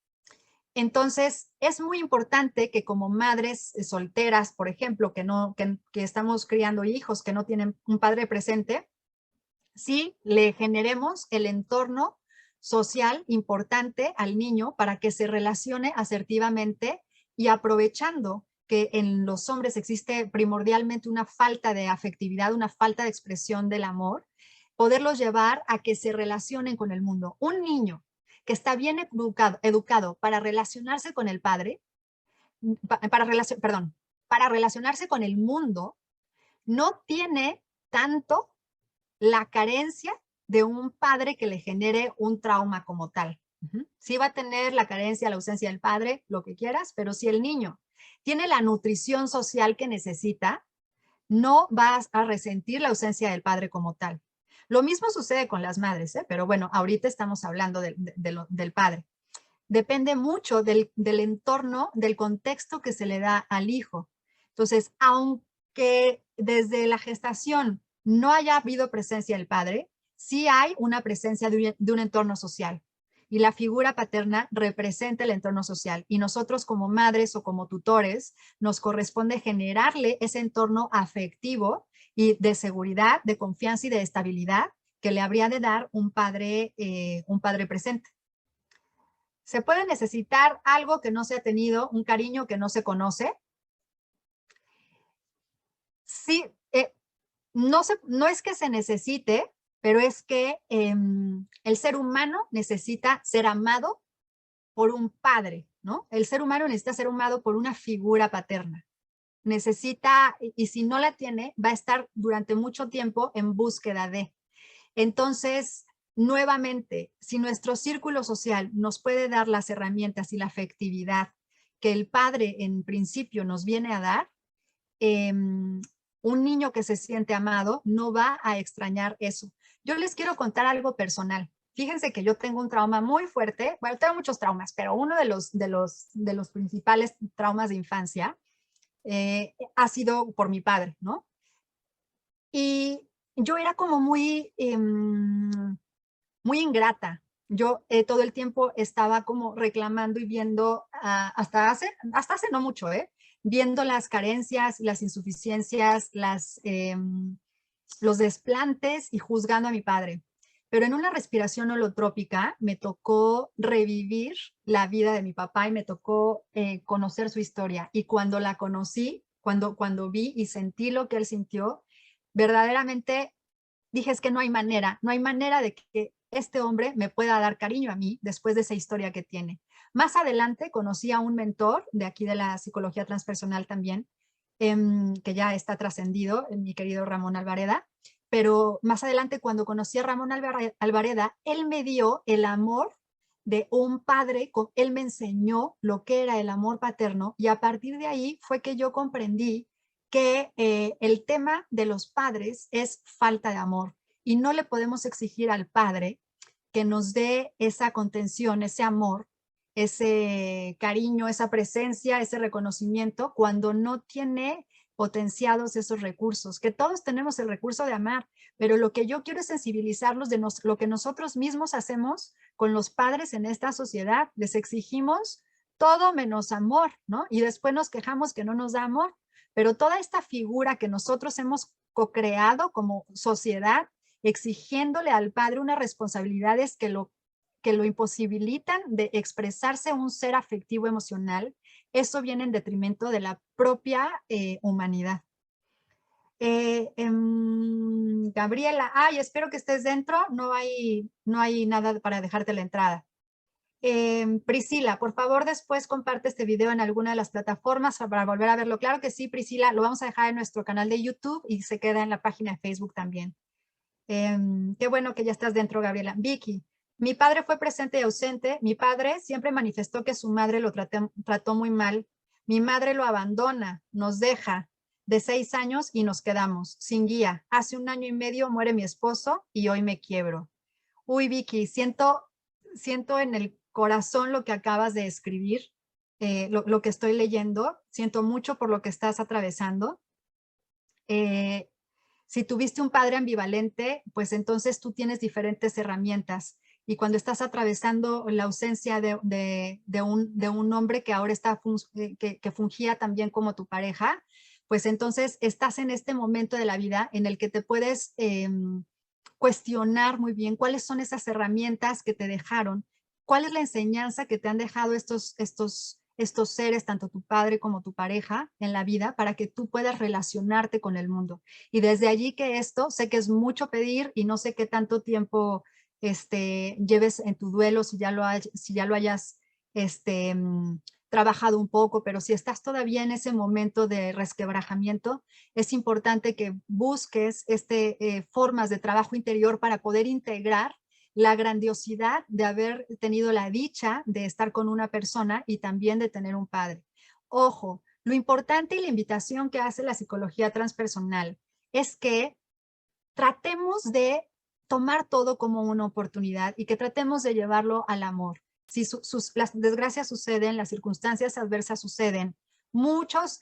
Entonces, es muy importante que como madres solteras, por ejemplo, que estamos criando hijos que no tienen un padre presente, sí le generemos el entorno social importante al niño para que se relacione asertivamente y aprovechando que en los hombres existe primordialmente una falta de afectividad, una falta de expresión del amor, poderlos llevar a que se relacionen con el mundo. Un niño que está bien educado para relacionarse con el padre, para relacionarse con el mundo, no tiene tanto la carencia de un padre que le genere un trauma como tal. Sí va a tener la carencia, la ausencia del padre, lo que quieras, pero si el niño tiene la nutrición social que necesita, no vas a resentir la ausencia del padre como tal. Lo mismo sucede con las madres, pero bueno, ahorita estamos hablando del padre. Depende mucho del entorno, del contexto que se le da al hijo. Entonces, aunque desde la gestación no haya habido presencia del padre, sí hay una presencia de un entorno social. Y la figura paterna representa el entorno social. Y nosotros como madres o como tutores nos corresponde generarle ese entorno afectivo y de seguridad, de confianza y de estabilidad que le habría de dar un padre presente. ¿Se puede necesitar algo que no se ha tenido, un cariño que no se conoce? Sí, no es que se necesite, pero es que el ser humano necesita ser amado por un padre, ¿no? El ser humano necesita ser amado por una figura paterna. Necesita, y si no la tiene, va a estar durante mucho tiempo en búsqueda de. Entonces, nuevamente, si nuestro círculo social nos puede dar las herramientas y la afectividad que el padre en principio nos viene a dar, un niño que se siente amado no va a extrañar eso. Yo les quiero contar algo personal. Fíjense que yo tengo un trauma muy fuerte. Bueno, tengo muchos traumas, pero uno de los principales traumas de infancia ha sido por mi padre, ¿no? Y yo era como muy ingrata. Yo todo el tiempo estaba como reclamando y viendo, hasta hace no mucho, viendo las carencias, las insuficiencias, los desplantes y juzgando a mi padre. Pero en una respiración holotrópica me tocó revivir la vida de mi papá y me tocó conocer su historia. Y cuando la conocí, cuando vi y sentí lo que él sintió, verdaderamente dije, es que no hay manera de que este hombre me pueda dar cariño a mí después de esa historia que tiene. Más adelante conocí a un mentor de aquí de la psicología transpersonal también, que ya está trascendido, mi querido Ramón Alvareda, pero más adelante cuando conocí a Ramón Alvareda, él me dio el amor de un padre, él me enseñó lo que era el amor paterno y a partir de ahí fue que yo comprendí que el tema de los padres es falta de amor y no le podemos exigir al padre que nos dé esa contención, ese amor, ese cariño, esa presencia, ese reconocimiento cuando no tiene potenciados esos recursos, que todos tenemos el recurso de amar, pero lo que yo quiero es sensibilizarlos de lo que nosotros mismos hacemos con los padres en esta sociedad, les exigimos todo menos amor, ¿no? Y después nos quejamos que no nos da amor. Pero toda esta figura que nosotros hemos co-creado como sociedad, exigiéndole al padre unas responsabilidades que lo imposibilitan de expresarse un ser afectivo emocional, eso viene en detrimento de la propia humanidad. Gabriela, ay, espero que estés dentro, no hay nada para dejarte la entrada. Priscila, por favor, después comparte este video en alguna de las plataformas para volver a verlo. Claro que sí, Priscila, lo vamos a dejar en nuestro canal de YouTube y se queda en la página de Facebook también. Qué bueno que ya estás dentro, Gabriela. Vicky, mi padre fue presente y ausente. Mi padre siempre manifestó que su madre lo trató muy mal. Mi madre lo abandona, nos deja de 6 años y nos quedamos sin guía. Hace 1 año y medio muere mi esposo y hoy me quiebro. Uy, Vicky, siento en el corazón lo que acabas de escribir, lo que estoy leyendo. Siento mucho por lo que estás atravesando. Si tuviste un padre ambivalente, pues entonces tú tienes diferentes herramientas. Y cuando estás atravesando la ausencia de un hombre que ahora que fungía también como tu pareja, pues entonces estás en este momento de la vida en el que te puedes cuestionar muy bien cuáles son esas herramientas que te dejaron, cuál es la enseñanza que te han dejado estos seres, tanto tu padre como tu pareja en la vida, para que tú puedas relacionarte con el mundo. Y desde allí que esto, sé que es mucho pedir y no sé qué tanto tiempo lleves en tu duelo, si ya lo hayas trabajado un poco, pero si estás todavía en ese momento de resquebrajamiento, es importante que busques formas de trabajo interior para poder integrar la grandiosidad de haber tenido la dicha de estar con una persona y también de tener un padre. Ojo, lo importante y la invitación que hace la psicología transpersonal es que tratemos de tomar todo como una oportunidad y que tratemos de llevarlo al amor. Si las desgracias suceden, las circunstancias adversas suceden, muchos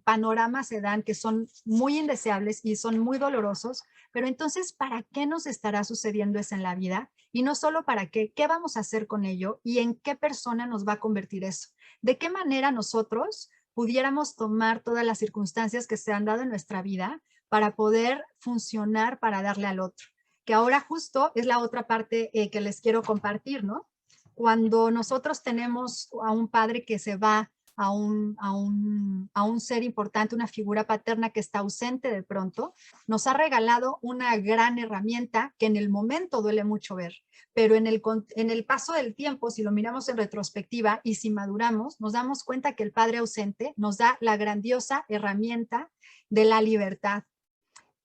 panoramas se dan que son muy indeseables y son muy dolorosos, pero entonces, ¿para qué nos estará sucediendo eso en la vida? Y no solo para qué vamos a hacer con ello y en qué persona nos va a convertir eso. ¿De qué manera nosotros pudiéramos tomar todas las circunstancias que se han dado en nuestra vida para poder funcionar para darle al otro? Que ahora justo es la otra parte que les quiero compartir, ¿no? Cuando nosotros tenemos a un padre que se va, a un ser importante, una figura paterna que está ausente de pronto, nos ha regalado una gran herramienta que en el momento duele mucho ver, pero en el paso del tiempo, si lo miramos en retrospectiva y si maduramos, nos damos cuenta que el padre ausente nos da la grandiosa herramienta de la libertad.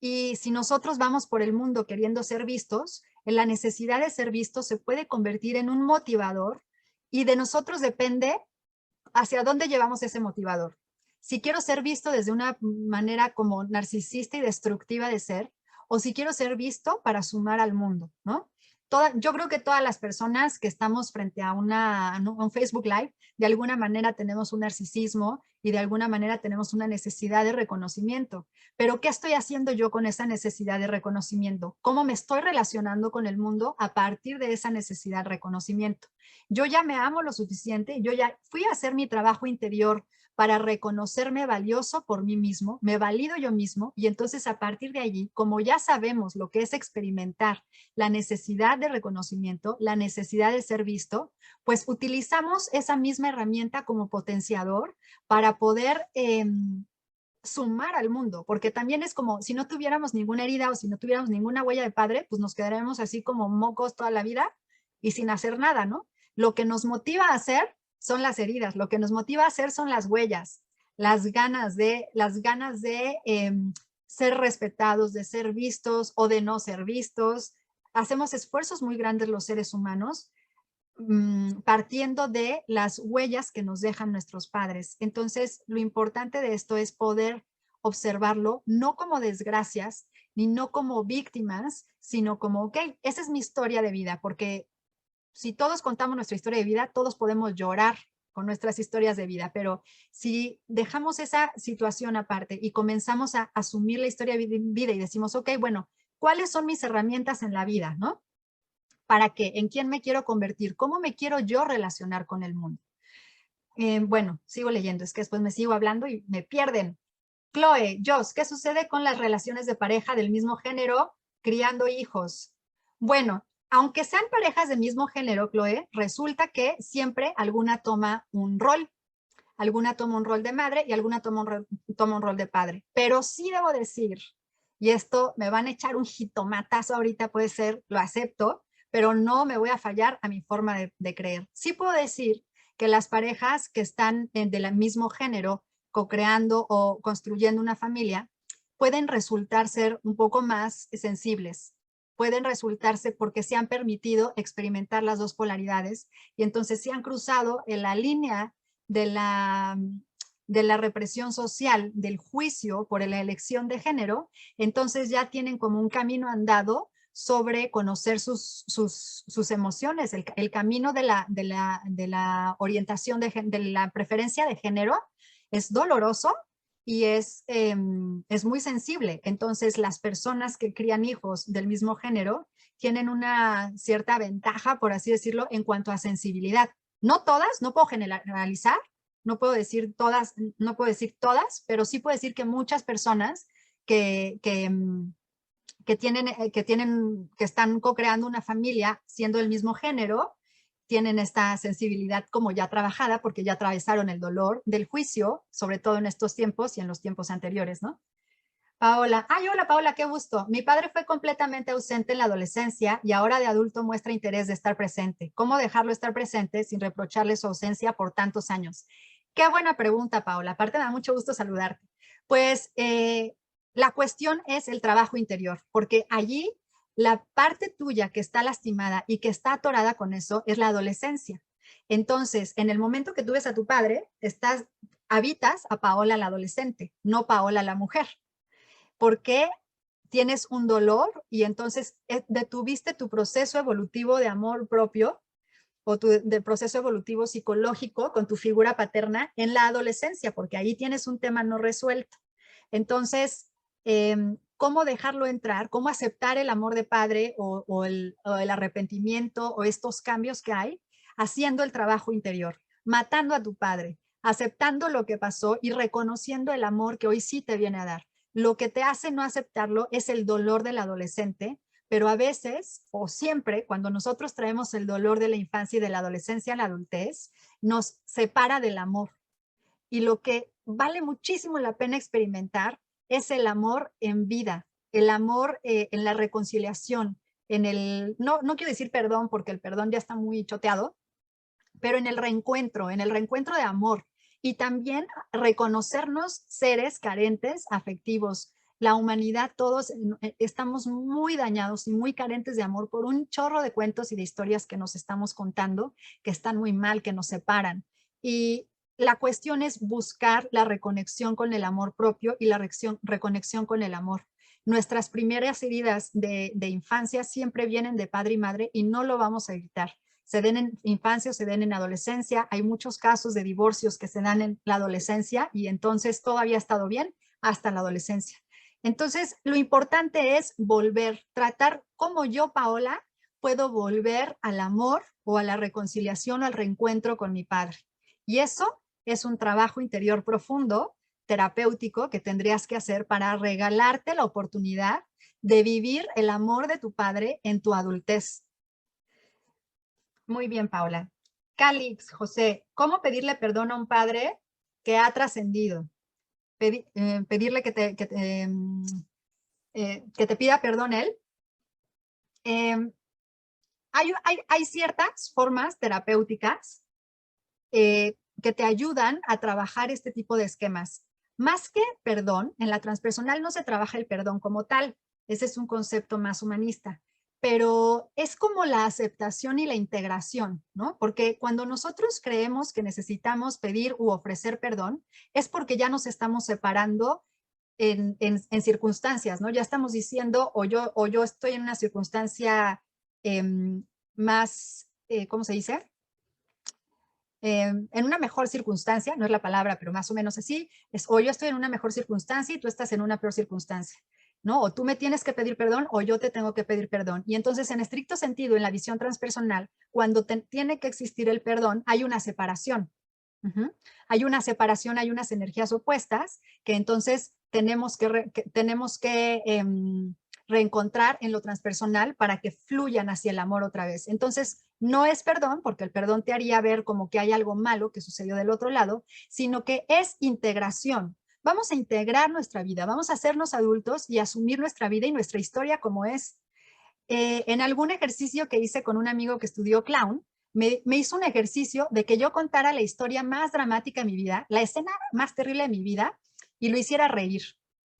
Y si nosotros vamos por el mundo queriendo ser vistos, en la necesidad de ser vistos se puede convertir en un motivador y de nosotros depende hacia dónde llevamos ese motivador. Si quiero ser visto desde una manera como narcisista y destructiva de ser, o si quiero ser visto para sumar al mundo, ¿no? Yo creo que todas las personas que estamos frente a un Facebook Live, de alguna manera tenemos un narcisismo y de alguna manera tenemos una necesidad de reconocimiento. Pero ¿qué estoy haciendo yo con esa necesidad de reconocimiento? ¿Cómo me estoy relacionando con el mundo a partir de esa necesidad de reconocimiento? Yo ya me amo lo suficiente, yo ya fui a hacer mi trabajo interior para reconocerme valioso por mí mismo, me valido yo mismo y entonces a partir de allí, como ya sabemos lo que es experimentar la necesidad de reconocimiento, la necesidad de ser visto, pues utilizamos esa misma herramienta como potenciador para poder sumar al mundo, porque también es como si no tuviéramos ninguna herida o si no tuviéramos ninguna huella de padre, pues nos quedaremos así como mocos toda la vida y sin hacer nada, ¿no? Lo que nos motiva a hacer son las heridas, lo que nos motiva a hacer son las huellas, las ganas de ser respetados, de ser vistos o de no ser vistos. Hacemos esfuerzos muy grandes los seres humanos partiendo de las huellas que nos dejan nuestros padres. Entonces, lo importante de esto es poder observarlo, no como desgracias, ni no como víctimas, sino como, ok, esa es mi historia de vida, porque si todos contamos nuestra historia de vida, todos podemos llorar con nuestras historias de vida, pero si dejamos esa situación aparte y comenzamos a asumir la historia de vida y decimos, ok, bueno, ¿cuáles son mis herramientas en la vida, no? ¿Para qué? ¿En quién me quiero convertir? ¿Cómo me quiero yo relacionar con el mundo? Bueno, sigo leyendo, es que después me sigo hablando y me pierden. Chloe, Joss, ¿qué sucede con las relaciones de pareja del mismo género criando hijos? Bueno, aunque sean parejas del mismo género, Chloe, resulta que siempre alguna toma un rol. Alguna toma un rol de madre y alguna toma un rol de padre. Pero sí debo decir, y esto me van a echar un jitomatazo ahorita, puede ser, lo acepto, pero no me voy a fallar a mi forma de creer. Sí puedo decir que las parejas que están del mismo género, co-creando o construyendo una familia, pueden resultar ser un poco más sensibles, pueden resultarse porque se han permitido experimentar las dos polaridades y entonces se han cruzado en la línea de la represión social, del juicio por la elección de género, entonces ya tienen como un camino andado sobre conocer sus emociones, el camino de la orientación, de la preferencia de género es doloroso y es muy sensible. Entonces, las personas que crían hijos del mismo género tienen una cierta ventaja, por así decirlo, en cuanto a sensibilidad. No todas, no puedo generalizar, no puedo decir todas, pero sí puedo decir que muchas personas que están co-creando una familia siendo del mismo género, tienen esta sensibilidad como ya trabajada porque ya atravesaron el dolor del juicio, sobre todo en estos tiempos y en los tiempos anteriores, ¿no? Paola, ay, hola Paola, qué gusto. Mi padre fue completamente ausente en la adolescencia y ahora de adulto muestra interés de estar presente. ¿Cómo dejarlo estar presente sin reprocharle su ausencia por tantos años? Qué buena pregunta, Paola. Aparte, me da mucho gusto saludarte. Pues la cuestión es el trabajo interior, porque allí la parte tuya que está lastimada y que está atorada con eso es la adolescencia. Entonces, en el momento que tú ves a tu padre, habitas a Paola la adolescente, no Paola la mujer. Porque tienes un dolor y entonces detuviste tu proceso evolutivo de amor propio o de proceso evolutivo psicológico con tu figura paterna en la adolescencia, porque ahí tienes un tema no resuelto. Entonces, ¿cómo dejarlo entrar? ¿Cómo aceptar el amor de padre o el arrepentimiento o estos cambios que hay? Haciendo el trabajo interior, matando a tu padre, aceptando lo que pasó y reconociendo el amor que hoy sí te viene a dar. Lo que te hace no aceptarlo es el dolor del adolescente, pero a veces o siempre cuando nosotros traemos el dolor de la infancia y de la adolescencia a la adultez, nos separa del amor. Y lo que vale muchísimo la pena experimentar es el amor en vida, el amor en la reconciliación, no quiero decir perdón porque el perdón ya está muy choteado, pero en el reencuentro de amor y también reconocernos seres carentes afectivos. La humanidad, todos estamos muy dañados y muy carentes de amor por un chorro de cuentos y de historias que nos estamos contando, que están muy mal, que nos separan. Y la cuestión es buscar la reconexión con el amor propio y la reconexión con el amor. Nuestras primeras heridas de infancia siempre vienen de padre y madre y no lo vamos a evitar. Se den en infancia o se den en adolescencia. Hay muchos casos de divorcios que se dan en la adolescencia y entonces todo había estado bien hasta la adolescencia. Entonces, lo importante es volver, tratar como yo, Paola, puedo volver al amor o a la reconciliación o al reencuentro con mi padre. Y eso es un trabajo interior profundo, terapéutico, que tendrías que hacer para regalarte la oportunidad de vivir el amor de tu padre en tu adultez. Muy bien, Paula. Calix, José, ¿cómo pedirle perdón a un padre que ha trascendido? Pedirle que te pida perdón él. Hay ciertas formas terapéuticas que te ayudan a trabajar este tipo de esquemas. Más que perdón, en la transpersonal no se trabaja el perdón como tal. Ese es un concepto más humanista. Pero es como la aceptación y la integración, ¿no? Porque cuando nosotros creemos que necesitamos pedir u ofrecer perdón, es porque ya nos estamos separando en circunstancias, ¿no? Ya estamos diciendo, o yo estoy en una circunstancia más, ¿cómo se dice? En una mejor circunstancia, no es la palabra, pero más o menos así, es o yo estoy en una mejor circunstancia y tú estás en una peor circunstancia, ¿no? O tú me tienes que pedir perdón o yo te tengo que pedir perdón. Y entonces, en estricto sentido, en la visión transpersonal, cuando tiene que existir el perdón, hay una separación. Hay una separación, hay unas energías opuestas que entonces tenemos que reencontrar en lo transpersonal para que fluyan hacia el amor otra vez. Entonces, no es perdón, porque el perdón te haría ver como que hay algo malo que sucedió del otro lado, sino que es integración. Vamos a integrar nuestra vida, vamos a hacernos adultos y asumir nuestra vida y nuestra historia como es. en algún ejercicio que hice con un amigo que estudió clown, me hizo un ejercicio de que yo contara la historia más dramática de mi vida, la escena más terrible de mi vida, y lo hiciera reír,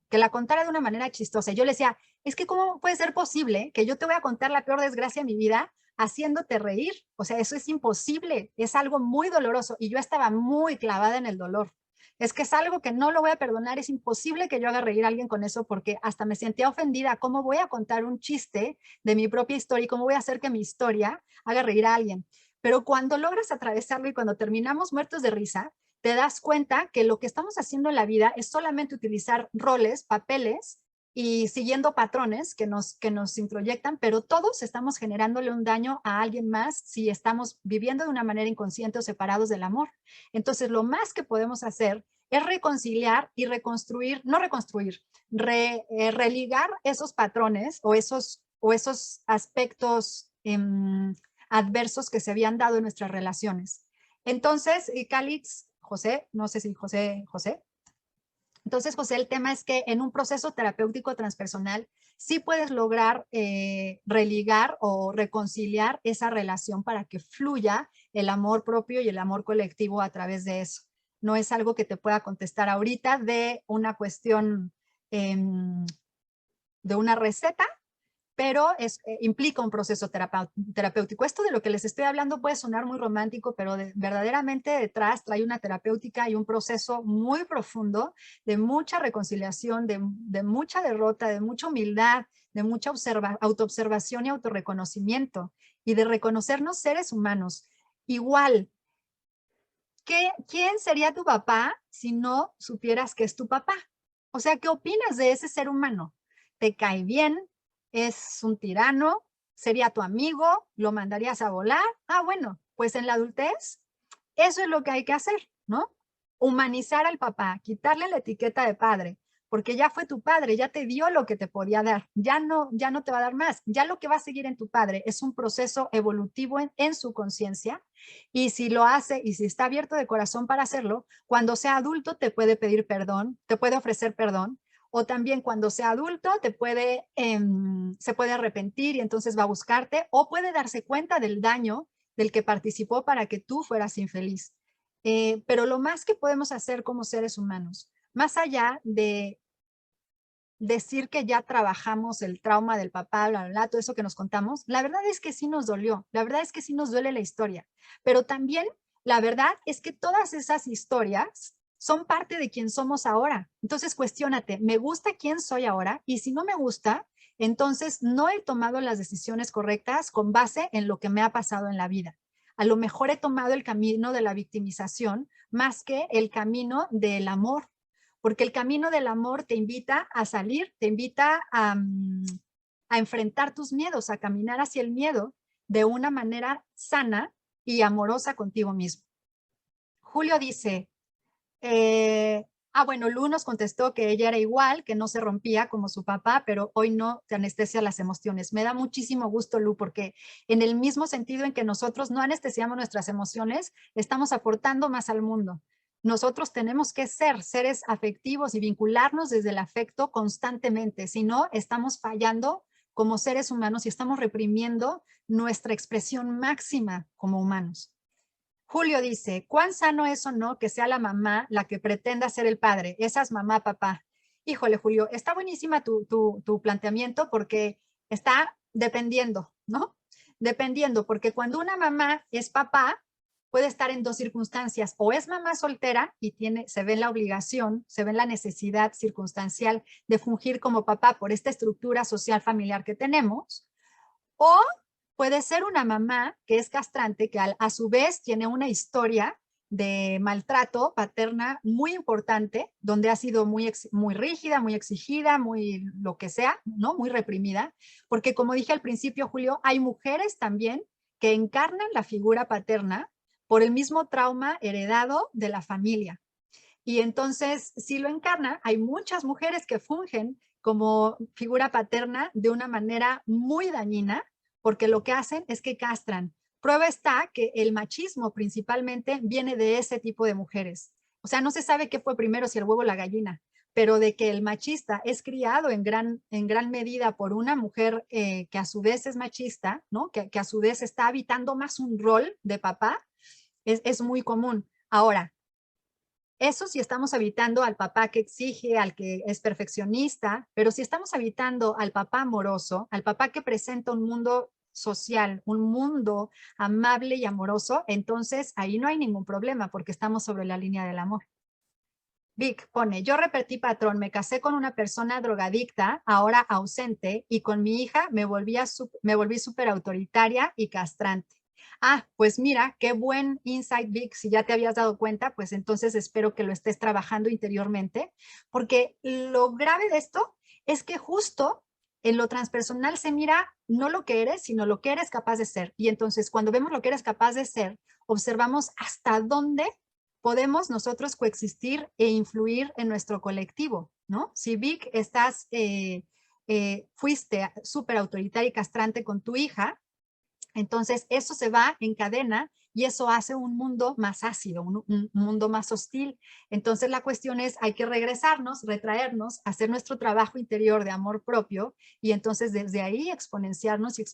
que la contara de una manera chistosa. Yo le decía, es que ¿cómo puede ser posible que yo te voy a contar la peor desgracia de mi vida haciéndote reír? O sea, eso es imposible, es algo muy doloroso, y yo estaba muy clavada en el dolor. Es que es algo que no lo voy a perdonar, es imposible que yo haga reír a alguien con eso porque hasta me sentía ofendida. ¿Cómo voy a contar un chiste de mi propia historia y cómo voy a hacer que mi historia haga reír a alguien? Pero cuando logras atravesarlo y cuando terminamos muertos de risa, te das cuenta que lo que estamos haciendo en la vida es solamente utilizar roles, papeles y siguiendo patrones que nos introyectan, pero todos estamos generándole un daño a alguien más si estamos viviendo de una manera inconsciente o separados del amor. Entonces, lo más que podemos hacer es reconciliar y reconstruir, no reconstruir, religar esos patrones o esos aspectos adversos que se habían dado en nuestras relaciones. Entonces, Calix, José, no sé si José. Entonces, José, el tema es que en un proceso terapéutico transpersonal sí puedes lograr religar o reconciliar esa relación para que fluya el amor propio y el amor colectivo a través de eso. No es algo que te pueda contestar ahorita de una cuestión de una receta, pero implica un proceso terapéutico. Esto de lo que les estoy hablando puede sonar muy romántico, pero verdaderamente detrás trae una terapéutica y un proceso muy profundo de mucha reconciliación, de mucha derrota, de mucha humildad, de mucha autoobservación y autorreconocimiento, y de reconocernos seres humanos. Igual, ¿quién sería tu papá si no supieras que es tu papá? O sea, ¿qué opinas de ese ser humano? ¿Te cae bien? ¿Es un tirano? ¿Sería tu amigo? ¿Lo mandarías a volar? Ah, bueno, pues en la adultez, eso es lo que hay que hacer, ¿no? Humanizar al papá, quitarle la etiqueta de padre, porque ya fue tu padre, ya te dio lo que te podía dar, ya no te va a dar más. Ya lo que va a seguir en tu padre es un proceso evolutivo en su conciencia, y si lo hace y si está abierto de corazón para hacerlo, cuando sea adulto te puede pedir perdón, te puede ofrecer perdón, o también cuando sea adulto se puede arrepentir y entonces va a buscarte, o puede darse cuenta del daño del que participó para que tú fueras infeliz. Pero lo más que podemos hacer como seres humanos, más allá de decir que ya trabajamos el trauma del papá, bla, bla, bla, todo eso que nos contamos, la verdad es que sí nos dolió, la verdad es que sí nos duele la historia, pero también la verdad es que todas esas historias son parte de quien somos ahora. Entonces cuestiónate, ¿me gusta quién soy ahora? Y si no me gusta, entonces no he tomado las decisiones correctas con base en lo que me ha pasado en la vida. A lo mejor he tomado el camino de la victimización más que el camino del amor, porque el camino del amor te invita a salir, te invita a enfrentar tus miedos, a caminar hacia el miedo de una manera sana y amorosa contigo mismo. Julio dice, bueno, Lu nos contestó que ella era igual, que no se rompía como su papá, pero hoy no te anestesia las emociones. Me da muchísimo gusto, Lu, porque en el mismo sentido en que nosotros no anestesiamos nuestras emociones, estamos aportando más al mundo. Nosotros tenemos que ser seres afectivos y vincularnos desde el afecto constantemente, si no, estamos fallando como seres humanos y estamos reprimiendo nuestra expresión máxima como humanos. Julio dice, ¿cuán sano es o no que sea la mamá la que pretenda ser el padre? Esa es mamá, papá. Híjole, Julio, está buenísima tu planteamiento porque está dependiendo, ¿no? Dependiendo, porque cuando una mamá es papá, puede estar en dos circunstancias. O es mamá soltera y se ve en la obligación, se ve en la necesidad circunstancial de fungir como papá por esta estructura social familiar que tenemos, o puede ser una mamá que es castrante, que a su vez tiene una historia de maltrato paterna muy importante, donde ha sido muy rígida, muy exigida, muy lo que sea, ¿no? Muy reprimida, porque como dije al principio, Julio, hay mujeres también que encarnan la figura paterna por el mismo trauma heredado de la familia. Y entonces, si lo encarna, hay muchas mujeres que fungen como figura paterna de una manera muy dañina, porque lo que hacen es que castran. Prueba está que el machismo principalmente viene de ese tipo de mujeres. O sea, no se sabe qué fue primero, si el huevo o la gallina, pero de que el machista es criado en gran medida por una mujer que a su vez es machista, ¿no? Que a su vez está habitando más un rol de papá, es muy común. Ahora, eso si estamos habitando al papá que exige, al que es perfeccionista, pero si estamos habitando al papá amoroso, al papá que presenta un mundo social, un mundo amable y amoroso, entonces ahí no hay ningún problema porque estamos sobre la línea del amor. Vic pone, yo repetí patrón, me casé con una persona drogadicta, ahora ausente, y con mi hija me volví súper autoritaria y castrante. Ah, pues mira, qué buen insight, Vic. Si ya te habías dado cuenta, pues entonces espero que lo estés trabajando interiormente, porque lo grave de esto es que justo en lo transpersonal se mira no lo que eres, sino lo que eres capaz de ser. Y entonces cuando vemos lo que eres capaz de ser, observamos hasta dónde podemos nosotros coexistir e influir en nuestro colectivo, ¿no? Si Vic fuiste súper autoritaria y castrante con tu hija, entonces eso se va en cadena y eso hace un mundo más ácido, un mundo más hostil. Entonces la cuestión es, hay que regresarnos, retraernos, hacer nuestro trabajo interior de amor propio y entonces desde ahí exponenciarnos y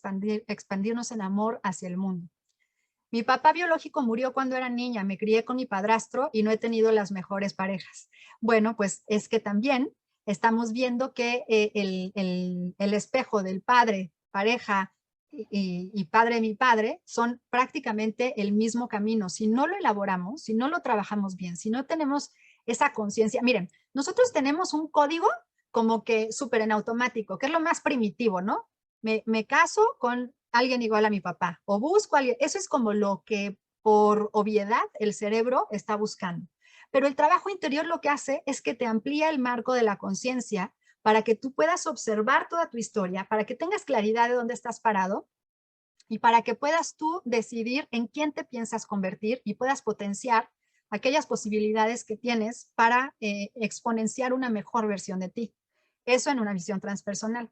expandirnos en amor hacia el mundo. Mi papá biológico murió cuando era niña, me crié con mi padrastro y no he tenido las mejores parejas. Bueno, pues es que también estamos viendo que el espejo del padre, pareja y padre de mi padre son prácticamente el mismo camino. Si no lo elaboramos, si no lo trabajamos bien, si no tenemos esa conciencia, miren, nosotros tenemos un código como que súper en automático, que es lo más primitivo, ¿no? Me caso con alguien igual a mi papá o busco a alguien. Eso es como lo que por obviedad el cerebro está buscando. Pero el trabajo interior lo que hace es que te amplía el marco de la conciencia para que tú puedas observar toda tu historia, para que tengas claridad de dónde estás parado y para que puedas tú decidir en quién te piensas convertir y puedas potenciar aquellas posibilidades que tienes para exponenciar una mejor versión de ti. Eso en una visión transpersonal.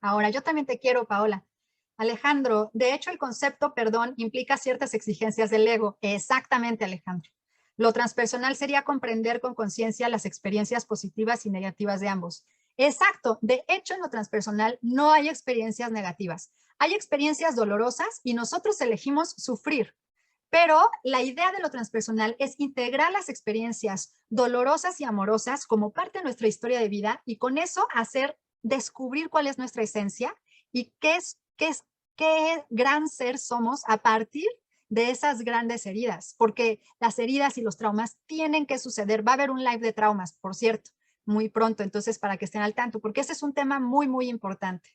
Ahora, yo también te quiero, Paola. Alejandro, de hecho el concepto perdón implica ciertas exigencias del ego. Exactamente, Alejandro. Lo transpersonal sería comprender con conciencia las experiencias positivas y negativas de ambos. Exacto. De hecho, en lo transpersonal no hay experiencias negativas. Hay experiencias dolorosas y nosotros elegimos sufrir. Pero la idea de lo transpersonal es integrar las experiencias dolorosas y amorosas como parte de nuestra historia de vida y con eso descubrir cuál es nuestra esencia y qué gran ser somos a partir de esas grandes heridas, porque las heridas y los traumas tienen que suceder. Va a haber un live de traumas, por cierto, muy pronto, entonces para que estén al tanto, porque ese es un tema muy, muy importante.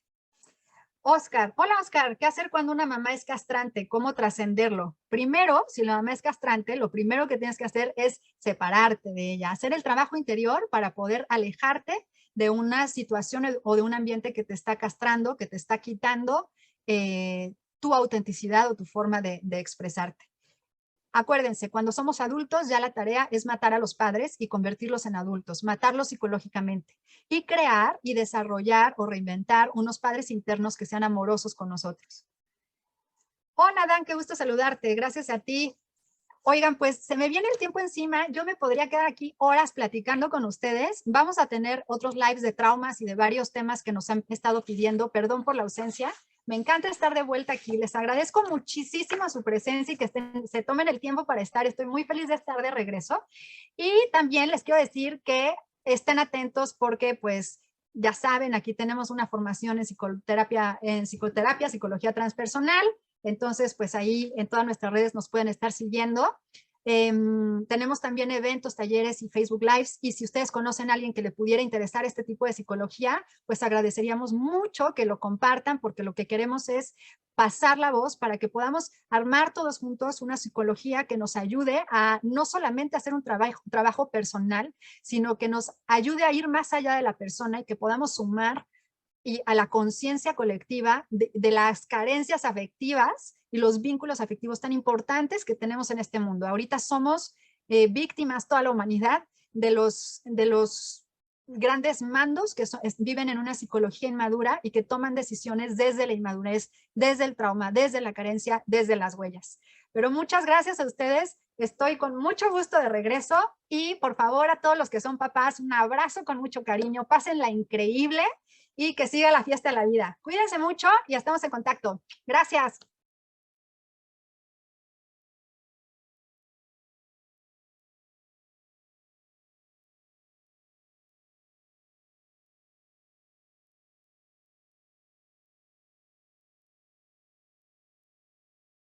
Oscar, hola Oscar, ¿qué hacer cuando una mamá es castrante? ¿Cómo trascenderlo? Primero, si la mamá es castrante, lo primero que tienes que hacer es separarte de ella, hacer el trabajo interior para poder alejarte de una situación o de un ambiente que te está castrando, que te está quitando tu autenticidad o tu forma de expresarte. Acuérdense, cuando somos adultos ya la tarea es matar a los padres y convertirlos en adultos, matarlos psicológicamente y crear y desarrollar o reinventar unos padres internos que sean amorosos con nosotros. Hola Dan, qué gusto saludarte, gracias a ti. Oigan, pues se me viene el tiempo encima, yo me podría quedar aquí horas platicando con ustedes. Vamos a tener otros lives de traumas y de varios temas que nos han estado pidiendo, perdón por la ausencia. Me encanta estar de vuelta aquí, les agradezco muchísimo su presencia y que se tomen el tiempo para estar. Estoy muy feliz de estar de regreso. Y también les quiero decir que estén atentos porque pues ya saben, aquí tenemos una formación en psicoterapia, psicología transpersonal. Entonces, pues ahí en todas nuestras redes nos pueden estar siguiendo. Tenemos también eventos, talleres y Facebook Lives. Y si ustedes conocen a alguien que le pudiera interesar este tipo de psicología, pues agradeceríamos mucho que lo compartan porque lo que queremos es pasar la voz para que podamos armar todos juntos una psicología que nos ayude a no solamente hacer un trabajo personal, sino que nos ayude a ir más allá de la persona y que podamos sumar y a la conciencia colectiva de las carencias afectivas y los vínculos afectivos tan importantes que tenemos en este mundo. Ahorita somos víctimas, toda la humanidad, de los grandes mandos que viven en una psicología inmadura y que toman decisiones desde la inmadurez, desde el trauma, desde la carencia, desde las huellas. Pero muchas gracias a ustedes. Estoy con mucho gusto de regreso Y por favor, a todos los que son papás, un abrazo con mucho cariño. Pásenla increíble y que siga la fiesta de la vida. Cuídense mucho y estamos en contacto. Gracias.